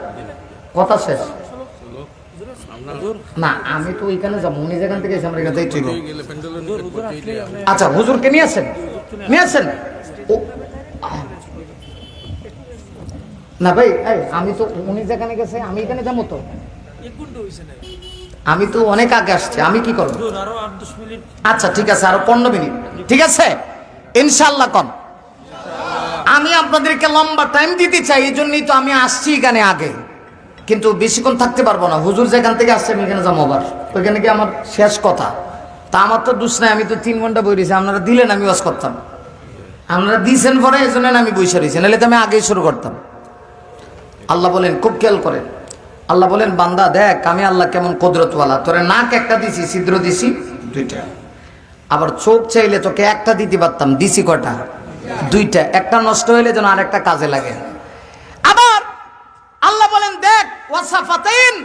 কথা শেষ না, আমি তো ওইখানে যাবো, উনি যেখান থেকে আমরা যাইতে। আচ্ছা, হুজুরকে নিয়ে আসেন, নিয়ে আসেন। না ভাই, আমি তো উনি যেখানে গেছে আমি এখানে যাবো, তো আমি তো অনেক আগে আসছি, আমি কি করবো? আচ্ছা ঠিক আছে, আরো 15 মিনিট, ঠিক আছে ইনশাআল্লাহ। কন আমি আপনাদেরকে লম্বা টাইম দিতে চাই, এই জন্যই তো আমি আসছি এখানে আগে। কিন্তু বেশিক্ষণ থাকতে পারবো না। হুজুর যেখান থেকে আসছে আমি এখানে যাবো আবার, ওইখানে কি আমার শেষ কথা। তা আমার তো দোষ নাই, আমি তো 3 ঘন্টা বই রয়েছি, আপনারা দিলেন আমি ওয়াজ করতাম, আপনারা দিয়েছেন পরে এই জন্য আমি বসে রয়েছি, নাহলে তো আমি আগেই শুরু করতাম। আল্লাহ বলেন, খুব খেয়াল করেন, আল্লাহ বলেন বান্দা দেখ আমি আল্লাহ কেমন কুদরতওয়ালা, তোরে নাক একটা দিছি, ছিদ্র দিছি 2টা, আবার চোখ চাইলে তোকে একটা দিতে পারতাম, দিছি কটা? 2টা। একটা নষ্ট হইলে যেন আরেকটা কাজে লাগে। আবার আল্লাহ বলেন দেখ ওয়াসাফাতাইন,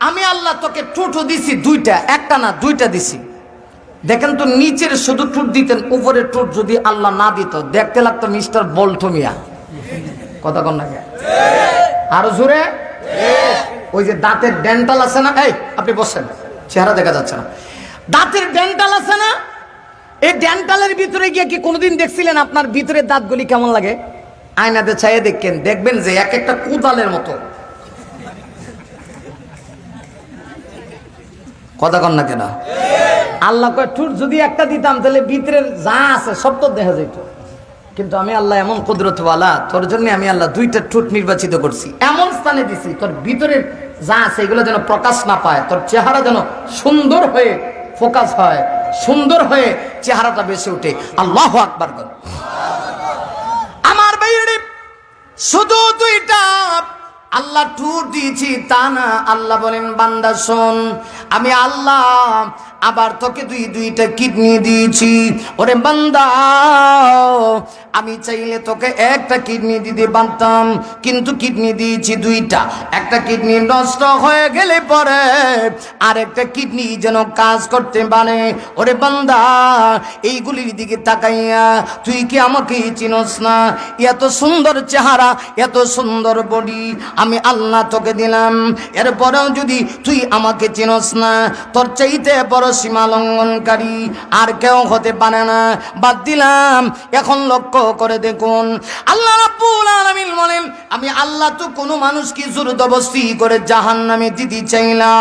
আমি আল্লাহ তোকে ঠোঁটও দিছি 2টা, একটা না 2টা দিছি। দেখেন তো নিচের শুধু ঠোঁট দিতেন, উপরের ঠোঁট যদি আল্লাহ না দিত দেখতে লাগতো মিস্টার বল্টু মিয়া। কথা কন না আরো জোরে। ওই যে দাঁতের ডেন্টাল আছে না, এই আপনি বসেন, চেহারা দেখা যাচ্ছে না, দাঁতের ডেন্টাল আছে না, এই ডেন্টালের ভিতরে গিয়ে কি কোনোদিন দেখছিলেন আপনার ভিতরের দাঁতগুলি কেমন লাগে? আয়নাতে চাইয়ে দেখেন, দেখবেন যে এক একটা কোদালের মতো। কথা কন না কেন? আল্লাহ কয় ঠোঁট যদি একটা দিতাম তাহলে ভিতরের যা আছে সব তো দেখা যেত। কিন্তু আমি আল্লাহ এমন কুদরতওয়ালা, তোর জন্য আমি আল্লাহ 2টা ঠোঁট নির্বাচিত করছি, এমন স্থানে দিছি তোর ভিতরের যা আছে এগুলো যেন প্রকাশ না পায়, তোর চেহারা যেন সুন্দর হয়ে ফোকাস হয়, সুন্দর হয়ে চেহারাটা বেশি ওঠে। আল্লাহু আকবার। আমার ভাইরে শুধু 2টা আল্লাহ ঠোঁট দিয়েছি তা না, আল্লাহ বলেন বান্দা শোন, আমি আল্লাহ আবার তোকে 2টা কিডনি দিয়েছি। ওরে বান্দা আমি চাইলে তোকে একটা কিডনি দিতে পারতাম, কিন্তু কিডনি দিয়েছি 2টা। একটা কিডনি নষ্ট হয়ে গেলে পরে আরেকটা কিডনি যেন কাজ করতে পারে। ওরে বান্দা এইগুলির দিকে তাকাইয়া তুই কি আমাকে চিনস না? এত সুন্দর চেহারা, এত সুন্দর বডি আমি আল্লাহ তোকে দিলাম, এরপরেও যদি তুই আমাকে চিনস না, তোর চাইতে বড় সীমা লঙ্ঘনকারী আর কেউ হতে পারে না। বাদ দিলাম। এখন লক্ষ্য করে দেখুন, আল্লাহ রাব্বুল আলামিন বলেন আমি আল্লাহ তো কোনো মানুষকে জবরদস্তি করে জাহান্নামে দিতে চাই না।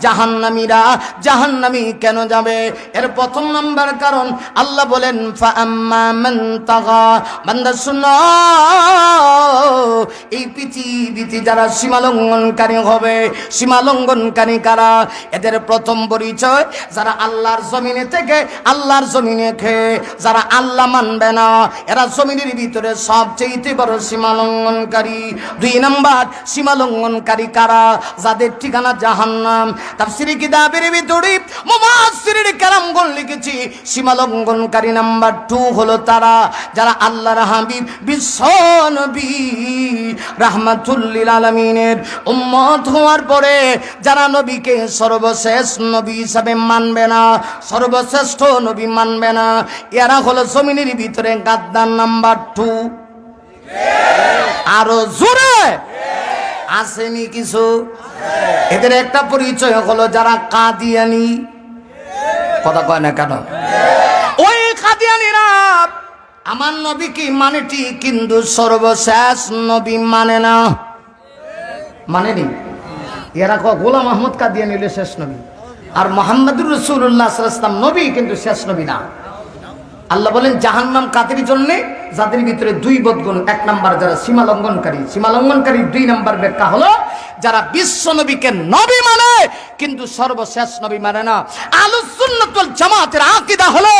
জাহান্নামীরা জাহান্নামী কেন যাবে? এর প্রথম নাম্বার কারণ আল্লাহ বলেন ফাআম্মা মান তাগা। বান্দা শুনো, এই পৃথিবীতে যারা সীমালঙ্ঘনকারী হবে, সীমালঙ্ঘনকারী কারা? এদের প্রথম পরিচয় যারা আল্লাহর জমিনে থেকে আল্লাহর জমিনে খেয়ে যারা আল্লাহ মানবে না, এরা জমিনের ভিতরে সবচেয়ে বড় সীমালঙ্ঘনকারী। 2 নাম্বার সীমালঙ্ঘনকারী কারা? যাদের ঠিকানা জাহান্নাম। তাফসীরে কিতাবের ভিতরে মুফাসসিরিন কেরামগণ লিখেছি সীমালঙ্ঘনকারী নাম্বার 2 হলো তারা যারা আল্লাহর হাবিব বিশ্ব নবী রাহমাতুল লিল আলামিনের উম্মত হওয়ার পরে যারা নবীকে সর্বশেষ নবী হিসাবে মানবে না, সর্বশ্রেষ্ঠ নবী মানবে না, এরা হলো জমিনের ভিতরে গাদ্দার নাম্বার 2। আরো জোরে আসেনি কিছু? এদের একটা পরিচয় হলো যারা কাদিয়ানি। কথা কয় না কেন? ওই কাদিয়ানিরা আমার নবীকে মানে ঠিক, কিন্তু সর্বশেষ নবী মানে না। মানেনি? এরা গোলাম আহমদ কাদিয়ানি হলো শেষ নবী, আর মুহাম্মদুর রাসূলুল্লাহ সাল্লাল্লাহু আলাইহি ওয়াসাল্লাম নবী কিন্তু শেষ নবী না। আল্লাহ বলেন জাহান্নাম কাদের জন্য? যাদের ভিতরে 2 বদগুণ। 1 নাম্বার যারা সীমালঙ্ঘনকারী। সীমালঙ্ঘনকারী 2 নাম্বার ব্যাখ্যা হলো যারা বিশ্ব নবীকে নবী মানে কিন্তু সর্বশেষ নবী মানে না। আহলুস সুন্নাত ওয়াল জামাতের আকীদা হলো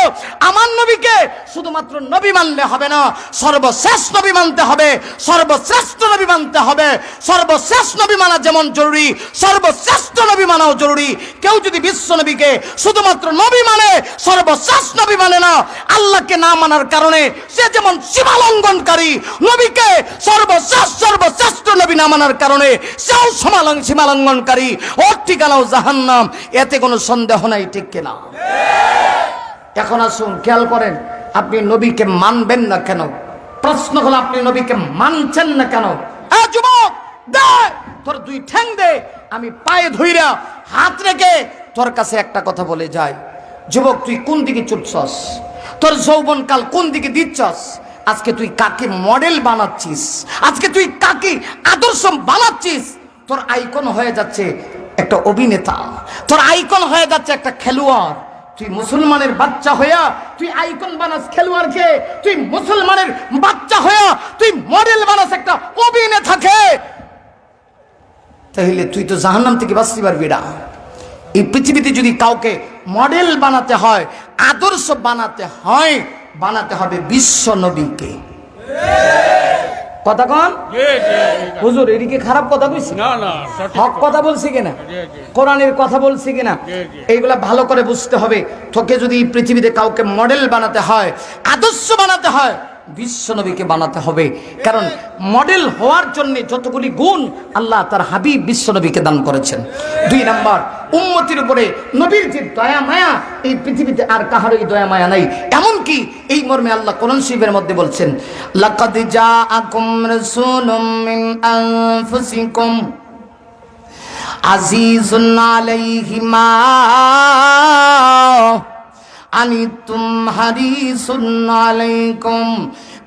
আমার নবীকে শুধুমাত্র নবী মানলে হবে না, সর্বশেষ নবী মানতে হবে, সর্বশ্রেষ্ঠ নবী মানতে হবে। সর্বশেষ নবী মানা যেমন জরুরি, সর্বশ্রেষ্ঠ নবী মানাও জরুরি। কেউ যদি বিশ্ব নবীকে শুধুমাত্র নবী মানে, সর্বশেষ নবী মানে না, আল্লাহকে না মানার কারণে সে যেমন সীমালঙ্ঘনকারী, নবীকে সর্বশ্রেষ্ঠ নবী না মানার কারণে সেও সীমালঙ্ঘনকারী, ওর ঠিকানাও জাহান্নাম। এতে কোনো সন্দেহ নাই, ঠিক কিনা? এখন আসুন খেয়াল করেন, আপনি নবীকে মানবেন না কেন? প্রশ্ন হলো আপনি নবীকে মানছেন না কেন? যুবক দে তোর 2 ঠ্যাং দে, আমি পায়ে ধইরা হাত রেখে তোর কাছে একটা কথা বলে যাই। যুবক তুই কোন দিকে ছুটছস? তোর যৌবনকাল কোন দিকে দিচ্ছস? আজকে তুই কাকে মডেল বানাচ্ছিস? আজকে তুই কাকে আদর্শ বানাচ্ছিস? তোর আইকন হয়ে যাচ্ছে একটা অভিনেতা, তোর আইকন হয়ে যাচ্ছে একটা খেলোয়াড়। তুই মুসলমানের বাচ্চা হইয়া তুই আইকন বানাস খেলোয়াড়কে, তুই মুসলমানের বাচ্চা হইয়া তুই মডেল বানাস একটা অভিনেতাকে। তাহলে তুই তো জাহান্নাম থেকে বাঁচতে পারবি না। এই পৃথিবীতে যদি কাউকে মডেল বানাতে হয়, আদর্শ বানাতে হয়, বানাতে হবে বিশ্ব নবীকে। কথা কন হুজুর, এদিকে খারাপ কথা কইছি না? হক কথা বলছি কিনা, কোরআনের কথা বলছি কিনা, এইগুলা ভালো করে বুঝতে হবে। তোকে যদি পৃথিবীতে কাউকে মডেল বানাতে হয়, আদর্শ বানাতে হয়, বিশ্ব নবীকে বানাতে হবে। কারণ মডেল হওয়ার জন্য যতগুলি গুণ আল্লাহ তার হাবিব বিশ্ব নবীকে দান করেছেন। 2 নাম্বার, উম্মতির উপরে নবীর যে দয়া মায়া, এই পৃথিবীতে আর কাহারই দয়া মায়া নাই। এমনকি এই মর্মে আল্লাহ কোরআন শরীফের মধ্যে বলছেন, লাকাদ জাআকুম রাসূলুম মিন আনফুসিকুম আজিজুন আলাইহি মা আনিতুম হারিসুন আলাইকুম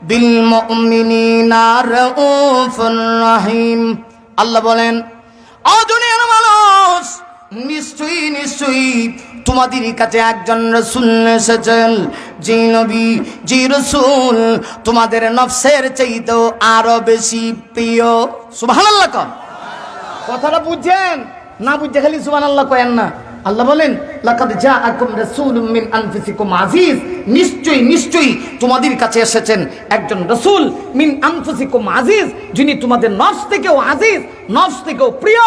বিল মুমিনিনা রাউফুর রহিম। আল্লাহ বলেন, ও দুনিয়ার মানুষ, নিশ্চয়ই নিশ্চয়ই তোমাদের কাছে একজন রাসূল এসেছেন, যে নবী, যে রাসূল তোমাদের নফসের চাইতেও আরো বেশি প্রিয়। সুবহানাল্লাহ। কথাটা বুঝছেন না? বুঝতে খালি সুবহানাল্লাহ কয়েন না। আল্লাহ বলেন, লাকাদ জাআকুম রাসূলুম মিন আনফুসিকুম আজিজ, নিশ্চয়ই নিশ্চয়ই তোমাদের কাছে এসেছেন একজন রাসূল, মিন আনফুসিকুম আজিজ, যিনি তোমাদের নফস থেকেও আজিজ, নফস থেকেও প্রিয়।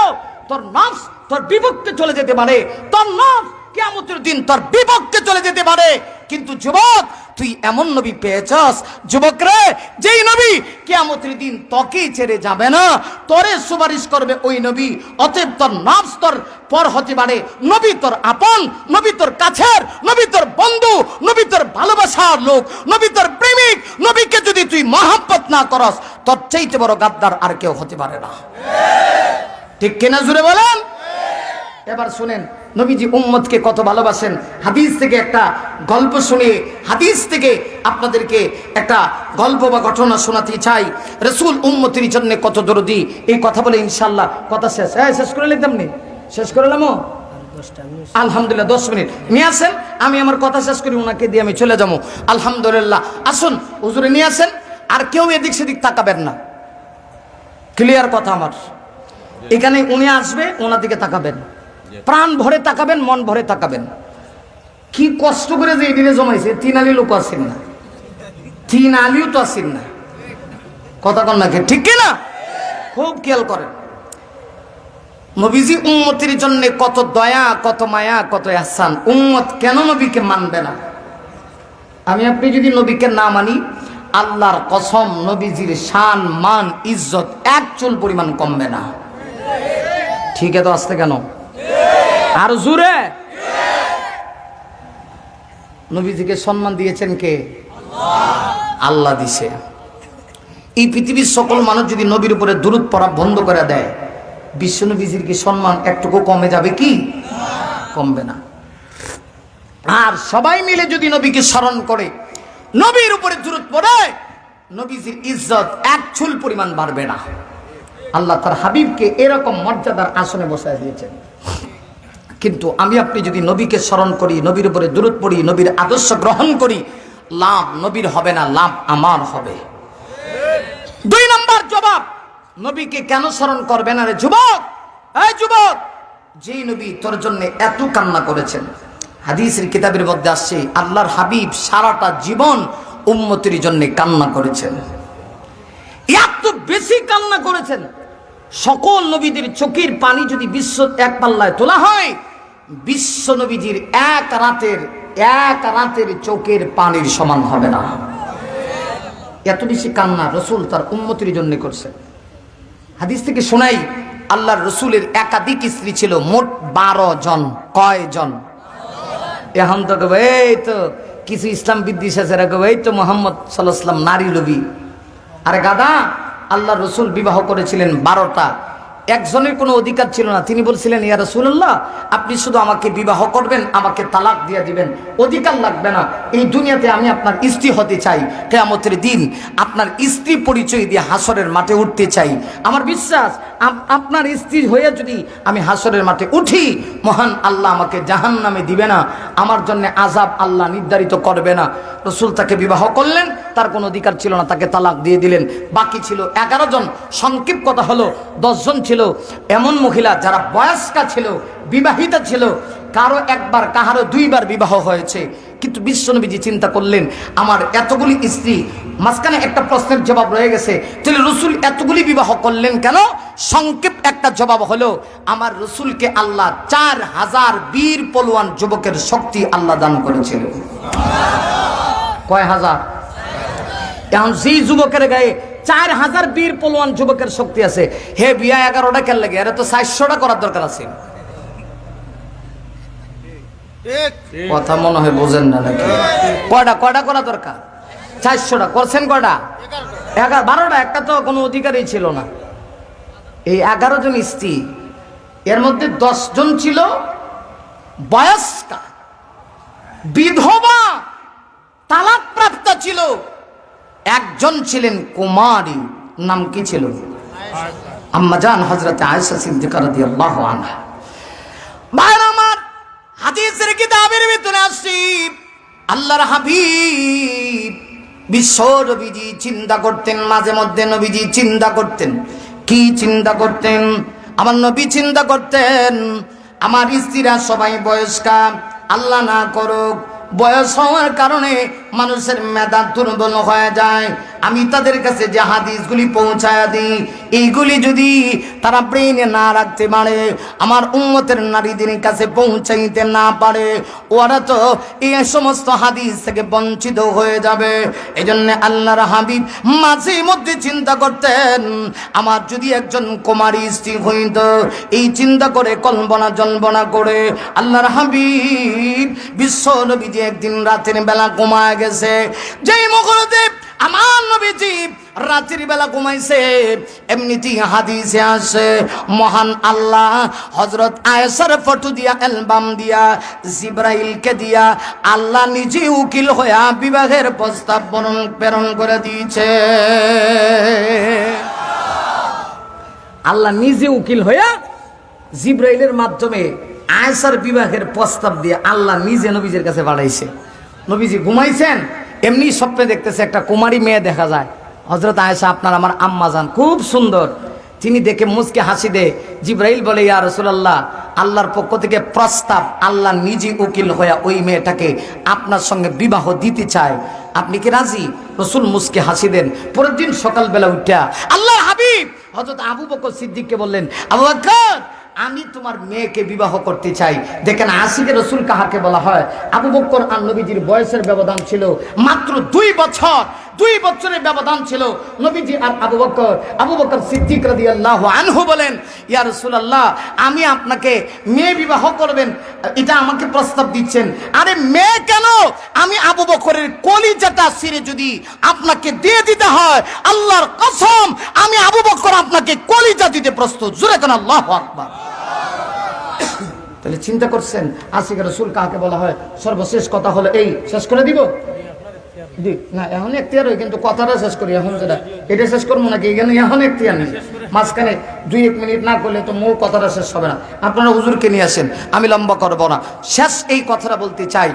তোর নফস তোর বিপক্ষে চলে যেতে পারে, তোর নফস কিয়ামতের দিন তোর বিপক্ষে চলে যেতে পারে, কিন্তু যুবক তুই এমন নবী পেয়েছস, যুবক রে, যেই নবী কিয়ামতের দিন তোকে ছেড়ে যাবে না, তোরে সুপারিশ করবে ওই নবী। অতএব তোর নফস তোর পর হতে পারে, নবী তোর আপন, নবী তোর কাছের, নবী তোর বন্ধু, নবী তোর ভালোবাসার লোক, নবী তোর প্রেমিক। নবীকে যদি তুই মহব্বত না করস, তোর চাইতে বড় গাদ্দার আর কেউ হতে পারে না। ঠিক কিনা জুড়ে বলেন? এবার শুনেন নবীজি উম্মতকে কত ভালোবাসেন। হাদিস থেকে একটা গল্প শুনে, হাদিস থেকে আপনাদেরকে একটা গল্প বা ঘটনা শোনাতে চাই। রাসূল উম্মতের জন্য কত দরদি। এই কথা বলে ইনশাআল্লাহ কথা শেষ। শেষ করে লিখতাম নি? শেষ করে লামো? আলহামদুলিল্লাহ 10 মিনিট নিয়ে আসেন, আমি আমার কথা শেষ করি, ওনাকে দিয়ে আমি চলে যাবো। আলহামদুলিল্লাহ। আসুন হুজুরে নিয়ে আসেন, আর কেউ এদিক সেদিক তাকাবেন না। ক্লিয়ার কথা আমার? এখানে উনি আসবে, ওনার দিকে তাকাবেন, প্রাণ ভরে তাকাবেন, মন ভরে তাকাবেন। কি কষ্ট করে যে এদিকে জমাইছে, 3 আলি লোক আসেন না, 3 আলিও তো আসেন না। কথা কন নাকি? ঠিক কিনা? খুব খেয়াল করেন। নবীজি উম্মতের জন্য কত দয়া, কত মায়া, কত ইহসান। উম্মত কেন নবীকে মানবে না? আমি আপনি যদি নবীকে না মানি, আল্লাহর কসম নবীজির শান, মান, ইজ্জত এক চুল পরিমাণ কমবে না। ঠিক আছে? আসতে কেন? আর জোরে। নবীজিকে সম্মান দিয়েছেন কে? আল্লাহ দিছে। এই পৃথিবীর সকল মানুষ যদি নবীর উপরে দুরূদ পড়া বন্ধ করে দেয়, বিশ্ব নবীজির কি সম্মান একটুকু কমে যাবে কি? কমবে না। আর সবাই মিলে যদি নবীকে স্মরণ করে, নবীর উপরে দুরূদ পড়ে, নবীজির ইজ্জত এক চুল পরিমাণ বাড়বে না। আল্লাহ তার হাবিবকে এরকম মর্যাদার আসনে বসায় দিয়েছেন। কিন্তু আমি আপনি যদি নবীকে স্মরণ করি, নবীর উপরে দুরূদ পড়ি, নবীর আদর্শ গ্রহণ করি, লাভ নবীর হবে না, লাভ আমার হবে। 2 নম্বর জবাব, নবীকে কেন স্মরণ করবে না রে যুবক? এই যুবক, যেই নবী তোর জন্য এত কান্না করেছেন, হাদিসের কিতাবের মধ্যে আসছে আল্লাহর হাবিব সারাটা জীবন উম্মতের জন্য কান্না করেছেন। এত বেশি কান্না করেছেন, সকল নবীদের চোখের পানি যদি বিশ্ব এক পাল্লায় তোলা হয়, বিশ্ব নবীজির এক রাতের চোখের পানির সমান হবে না। এত বেশি কান্না রসুল তার উম্মতের জন্য করছেন। হাদিস থেকে শোনাই, আল্লাহর রসুলের একাধিক স্ত্রী ছিল, মোট 12 জন। কয় জন? এখন তো এই তো কিছু ইসলাম বিদ্বেষ আছে, এই তো মোহাম্মদ সাল্লাল্লাহু আলাইহি ওয়াসাল্লাম নারী লোভী। আরে গাদা, আল্লাহ রসুল বিবাহ করেছিলেন 12টা। একজনের কোনো অধিকার ছিল না। তিনি বলছিলেন, ইয়া রাসূলুল্লাহ, আপনি শুধু আমাকে বিবাহ করবেন, আমাকে তালাক দিয়ে দিবেন, অধিকার লাগবে না। এই দুনিয়াতে আমি আপনার স্ত্রী হতে চাই, কিয়ামতের দিন আপনার স্ত্রী পরিচয় দিয়ে হাসরের মাঠে উঠতে চাই। আমার বিশ্বাস, আপনার স্ত্রী হয়ে যদি আমি হাসরের মাঠে উঠি, মহান আল্লাহ আমাকে জাহান্নামে দিবে না, আমার জন্য আযাব আল্লাহ নির্ধারিত করবে না। রসুল তাকে বিবাহ করলেন, তার কোনো অধিকার ছিল না, তাকে তালাক দিয়ে দিলেন। বাকি ছিল 11 জন। সংক্ষিপ্ত কথা হলো 10 জন ছিল ছিল এমন মহিলা যারা বয়স্কা ছিল, বিবাহিতা ছিল, কারো একবার কাহারো দুইবার বিবাহ হয়েছে। কিন্তু বিশ্বনবীজি চিন্তা করলেন আমার এতগুলি স্ত্রী, মাঝখানে একটা প্রশ্নের জবাব রয়ে গেছে, তাহলে রসুল এতগুলি বিবাহ করলেন কেন? সংক্ষেপ একটা জবাব হলো আমার রসুলকে আল্লাহ 4000 বীর পলোয়ান যুবকের শক্তি আল্লাহ দান করেছিল। কয় হাজার? এখন যেই যুবকের গায়ে 4000 বীর পলোয়ান যুবকের শক্তি আছে, হে বিয়া 11টা কেন লাগে? এরা তো 400টা করার দরকার আছে। কথা মনে হয় বোঝেন না নাকি? কয়টা করা দরকার? 400টা করছেন কয়টা? 12টা। একটা তো কোনো অধিকারই ছিল না। এই 11 জন স্ত্রী, এর মধ্যে 10 জন ছিল বয়স্কা, বিধবা, তালাক প্রাপ্ত ছিল, একজন ছিলেন কুমারী। নাম কি ছিল? আম্মাজান হযরত আয়েশা সিদ্দিকা রাদিয়াল্লাহু আনহা। ভাইরা আমার, হাদিসের কিতাবের ভিতরে আসছে আল্লাহর হাবিব বিশ্ব নবীজি চিন্তা করতেন, মাঝে মধ্যে নবীজি চিন্তা করতেন। কি চিন্তা করতেন? আমার নবী চিন্তা করতেন আমার স্ত্রীরা সবাই বয়স্কা, আল্লাহ না করুক বয়স হওয়ার কারণে মানুষের মেধা দুর্বল হয়ে যায়। আমি তাদের কাছে যে হাদিসগুলি পৌঁছায়া দিই, এইগুলি যদি তারা ব্রেনে না রাখতে পারে, আমার উম্মতের নারীদের কাছে পৌঁছাইতে না পারে, ওরা তো এই সমস্ত হাদিস থেকে বঞ্চিত হয়ে যাবে। এই জন্য আল্লাহর হাবিব মাঝে মধ্যে চিন্তা করতেন আমার যদি একজন কুমারী স্ত্রী হইত। এই চিন্তা করে কল্পনা জল্পনা করে আল্লাহর হাবিব বিশ্ব নবীজি একদিন রাতের বেলা ঘুমায় গেছে। যেই মুহূর্তে আমার নবীজি রাতের বেলা ঘুমাইছে, এমনিতেই হাদিসে আসে মহান আল্লাহ হযরত আয়েশার ফটো দিয়া, অ্যালবাম দিয়া, জিবরাইলকে দিয়া আল্লাহ নিজে উকিল হইয়া বিবাহের প্রস্তাব প্রেরণ করে দিয়েছে। আল্লাহ নিজে উকিল হইয়া জিবরাইলের মাধ্যমে আয়েশার বিবাহের প্রস্তাব দিয়ে আল্লাহ নিজে নবীজির কাছে পাঠাইছে। নবীজি ঘুমাইছেন, এমনি স্বপ্নে দেখতেছে একটা কুমারী মেয়ে দেখা যায়। হযরত আয়েশা আপনার আমার আম্মা জান, খুব সুন্দর। তিনি দেখে মুচকে হাসি দেয়। জিবরাইল বলে ইয়া রাসূলুল্লাহ, আল্লাহর পক্ষ থেকে প্রস্তাব, আল্লাহ নিজে উকিল হইয়া ওই মেয়েটাকে আপনার সঙ্গে বিবাহ দিতে চায়, আপনি কি রাজি? রসুল মুচকে হাসি দেন। পরের দিন সকালবেলা উঠা আল্লাহর হাবিব হযরত আবু বকর সিদ্দিককে বললেন, আবু বকর আমি তোমার মেয়েকে বিবাহ করতে চাই। দেখেন আশিকে রসুল কাহাকে বলা হয়? আবু বকর আর নবীজির বয়সের ব্যবধান ছিল মাত্র 2 বছর। 2 বছরের ব্যবধান ছিল নবীজি আর আবু বকর। আবু বকর সিদ্দিক রাদিয়াল্লাহু আনহু বলেন, ইয়া রাসূলুল্লাহ আমি আপনাকে মেয়ে বিবাহ করবেন, এটা আমাকে প্রস্তাব দিচ্ছেন? আরে মেয়ে কেন, আমি আবু বকরের কলিজাটা ছিঁড়ে যদি আপনাকে দিয়ে দিতে হয়, আল্লাহর কসম আমি আবু বকর আপনাকে কলিজা দিতে প্রস্তুত। জোরে কেন আল্লাহু আকবার। তাহলে চিন্তা করছেন আশিক রাসূল কাকে বলা হয়? সর্বশেষ কথা হলো এই, শেষ করে দিব না এখন এখতিয়ার হয়, কিন্তু কথাটা শেষ করি। এখন যেটা এটা শেষ করবো নাকি এখানে এখন এখতিয়ার নেই, মাঝখানে 2-1 মিনিট না করলে তো মূল কথাটা শেষ হবে না। আপনারা হুজুরকে নিয়ে আসেন, আমি লম্বা করবো না। শেষ এই কথাটা বলতে চাই,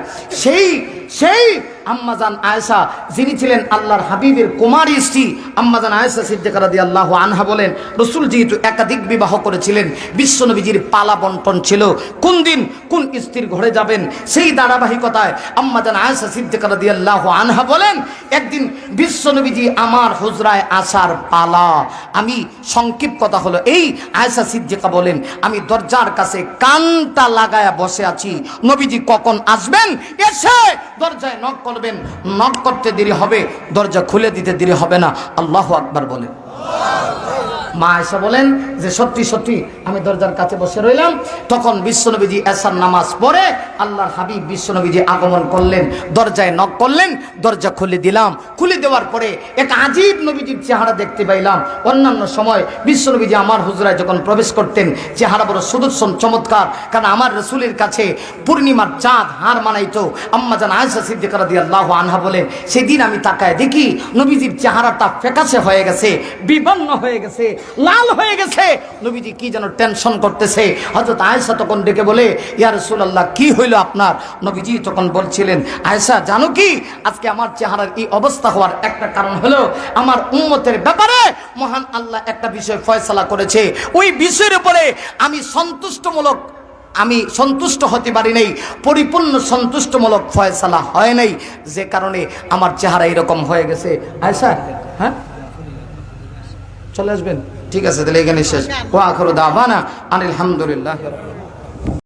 সেই আম্মাজান আয়েশা যিনি ছিলেন আল্লাহর হাবিবের কুমারী স্ত্রী, আম্মাজান আয়েশা সিদ্দিকা রাদিয়াল্লাহু আনহা বলেন, রসুল যেহেতু একাধিক বিবাহ করেছিলেন, বিশ্বনবীজির পালা বন্টন ছিল কোন দিন কোন স্ত্রীর ঘরে যাবেন, সেই ধারাবাহিকতায় আম্মাজান আয়েশা সিদ্দিকা রাদিয়াল্লাহু আনহা বলেন, একদিন বিশ্বনবীজি আমার হুজরায় আসার পালা। আমি সংক্ষিপ্ত কথা হলো এই, আয়েশা সিদ্দিকা বলেন আমি দরজার কাছে কানটা লাগায়া বসে আছি, নবীজি কখন আসবেন, এসে দরজায় নক করবেন, নক করতে দেরি হবে, দরজা খুলে দিতে দেরি হবে না। আল্লাহু আকবার বলেন। মা আয়েশা বলেন যে সত্যি সত্যি আমি দরজার কাছে বসে রইলাম। তখন বিশ্বনবীজি এশার নামাজ পড়ে আল্লাহর হাবিব বিশ্বনবীজি আগমন করলেন, দরজায় নক করলেন, দরজা খুলে দিলাম। খুলে দেওয়ার পরে এক আজীব নবীজির চেহারা দেখতে পাইলাম। অন্যান্য সময় বিশ্বনবীজি আমার হুজরায় যখন প্রবেশ করতেন চেহারা বড় সুদর্শন চমৎকার, কারণ আমার রসুলের কাছে পূর্ণিমার চাঁদ হার মানাইতো। আম্মাজান আয়েশা সিদ্দিকা রাদিয়াল্লাহু আনহা বলেন সেদিন আমি তাকায় দেখি নবীজির চেহারাটা ফ্যাকাশে হয়ে গেছে, বিবর্ণ হয়ে গেছে, লাল হয়ে গেছে। নবীজি কি যেন টেনশন করতেছে। হযরত আয়েশা তখন ডেকে বলে, ইয়া রাসূলুল্লাহ কি হইল আপনার? নবীজি তখন বলছিলেন, আয়েশা জানো কি আজকে আমার চেহারার এই অবস্থা হওয়ার একটা কারণ হলো আমার উম্মতের ব্যাপারে মহান আল্লাহ একটা বিষয় ফয়সালা করেছে। ওই বিষয়ের উপরে আমি সন্তুষ্ট হতে পারি নাই, পরিপূর্ণ সন্তুষ্টমূলক ফয়সালা হয় নাই, যে কারণে আমার চেহারা এরকম হয়ে গেছে। আয়েশা, হ্যাঁ চলে আসবেন? ঠিক আছে, তাহলে এখানে শেষ। ওয়া আখিরু দাওয়ানা আনিল হামদুলিল্লাহি রাব্বিল আলামিন।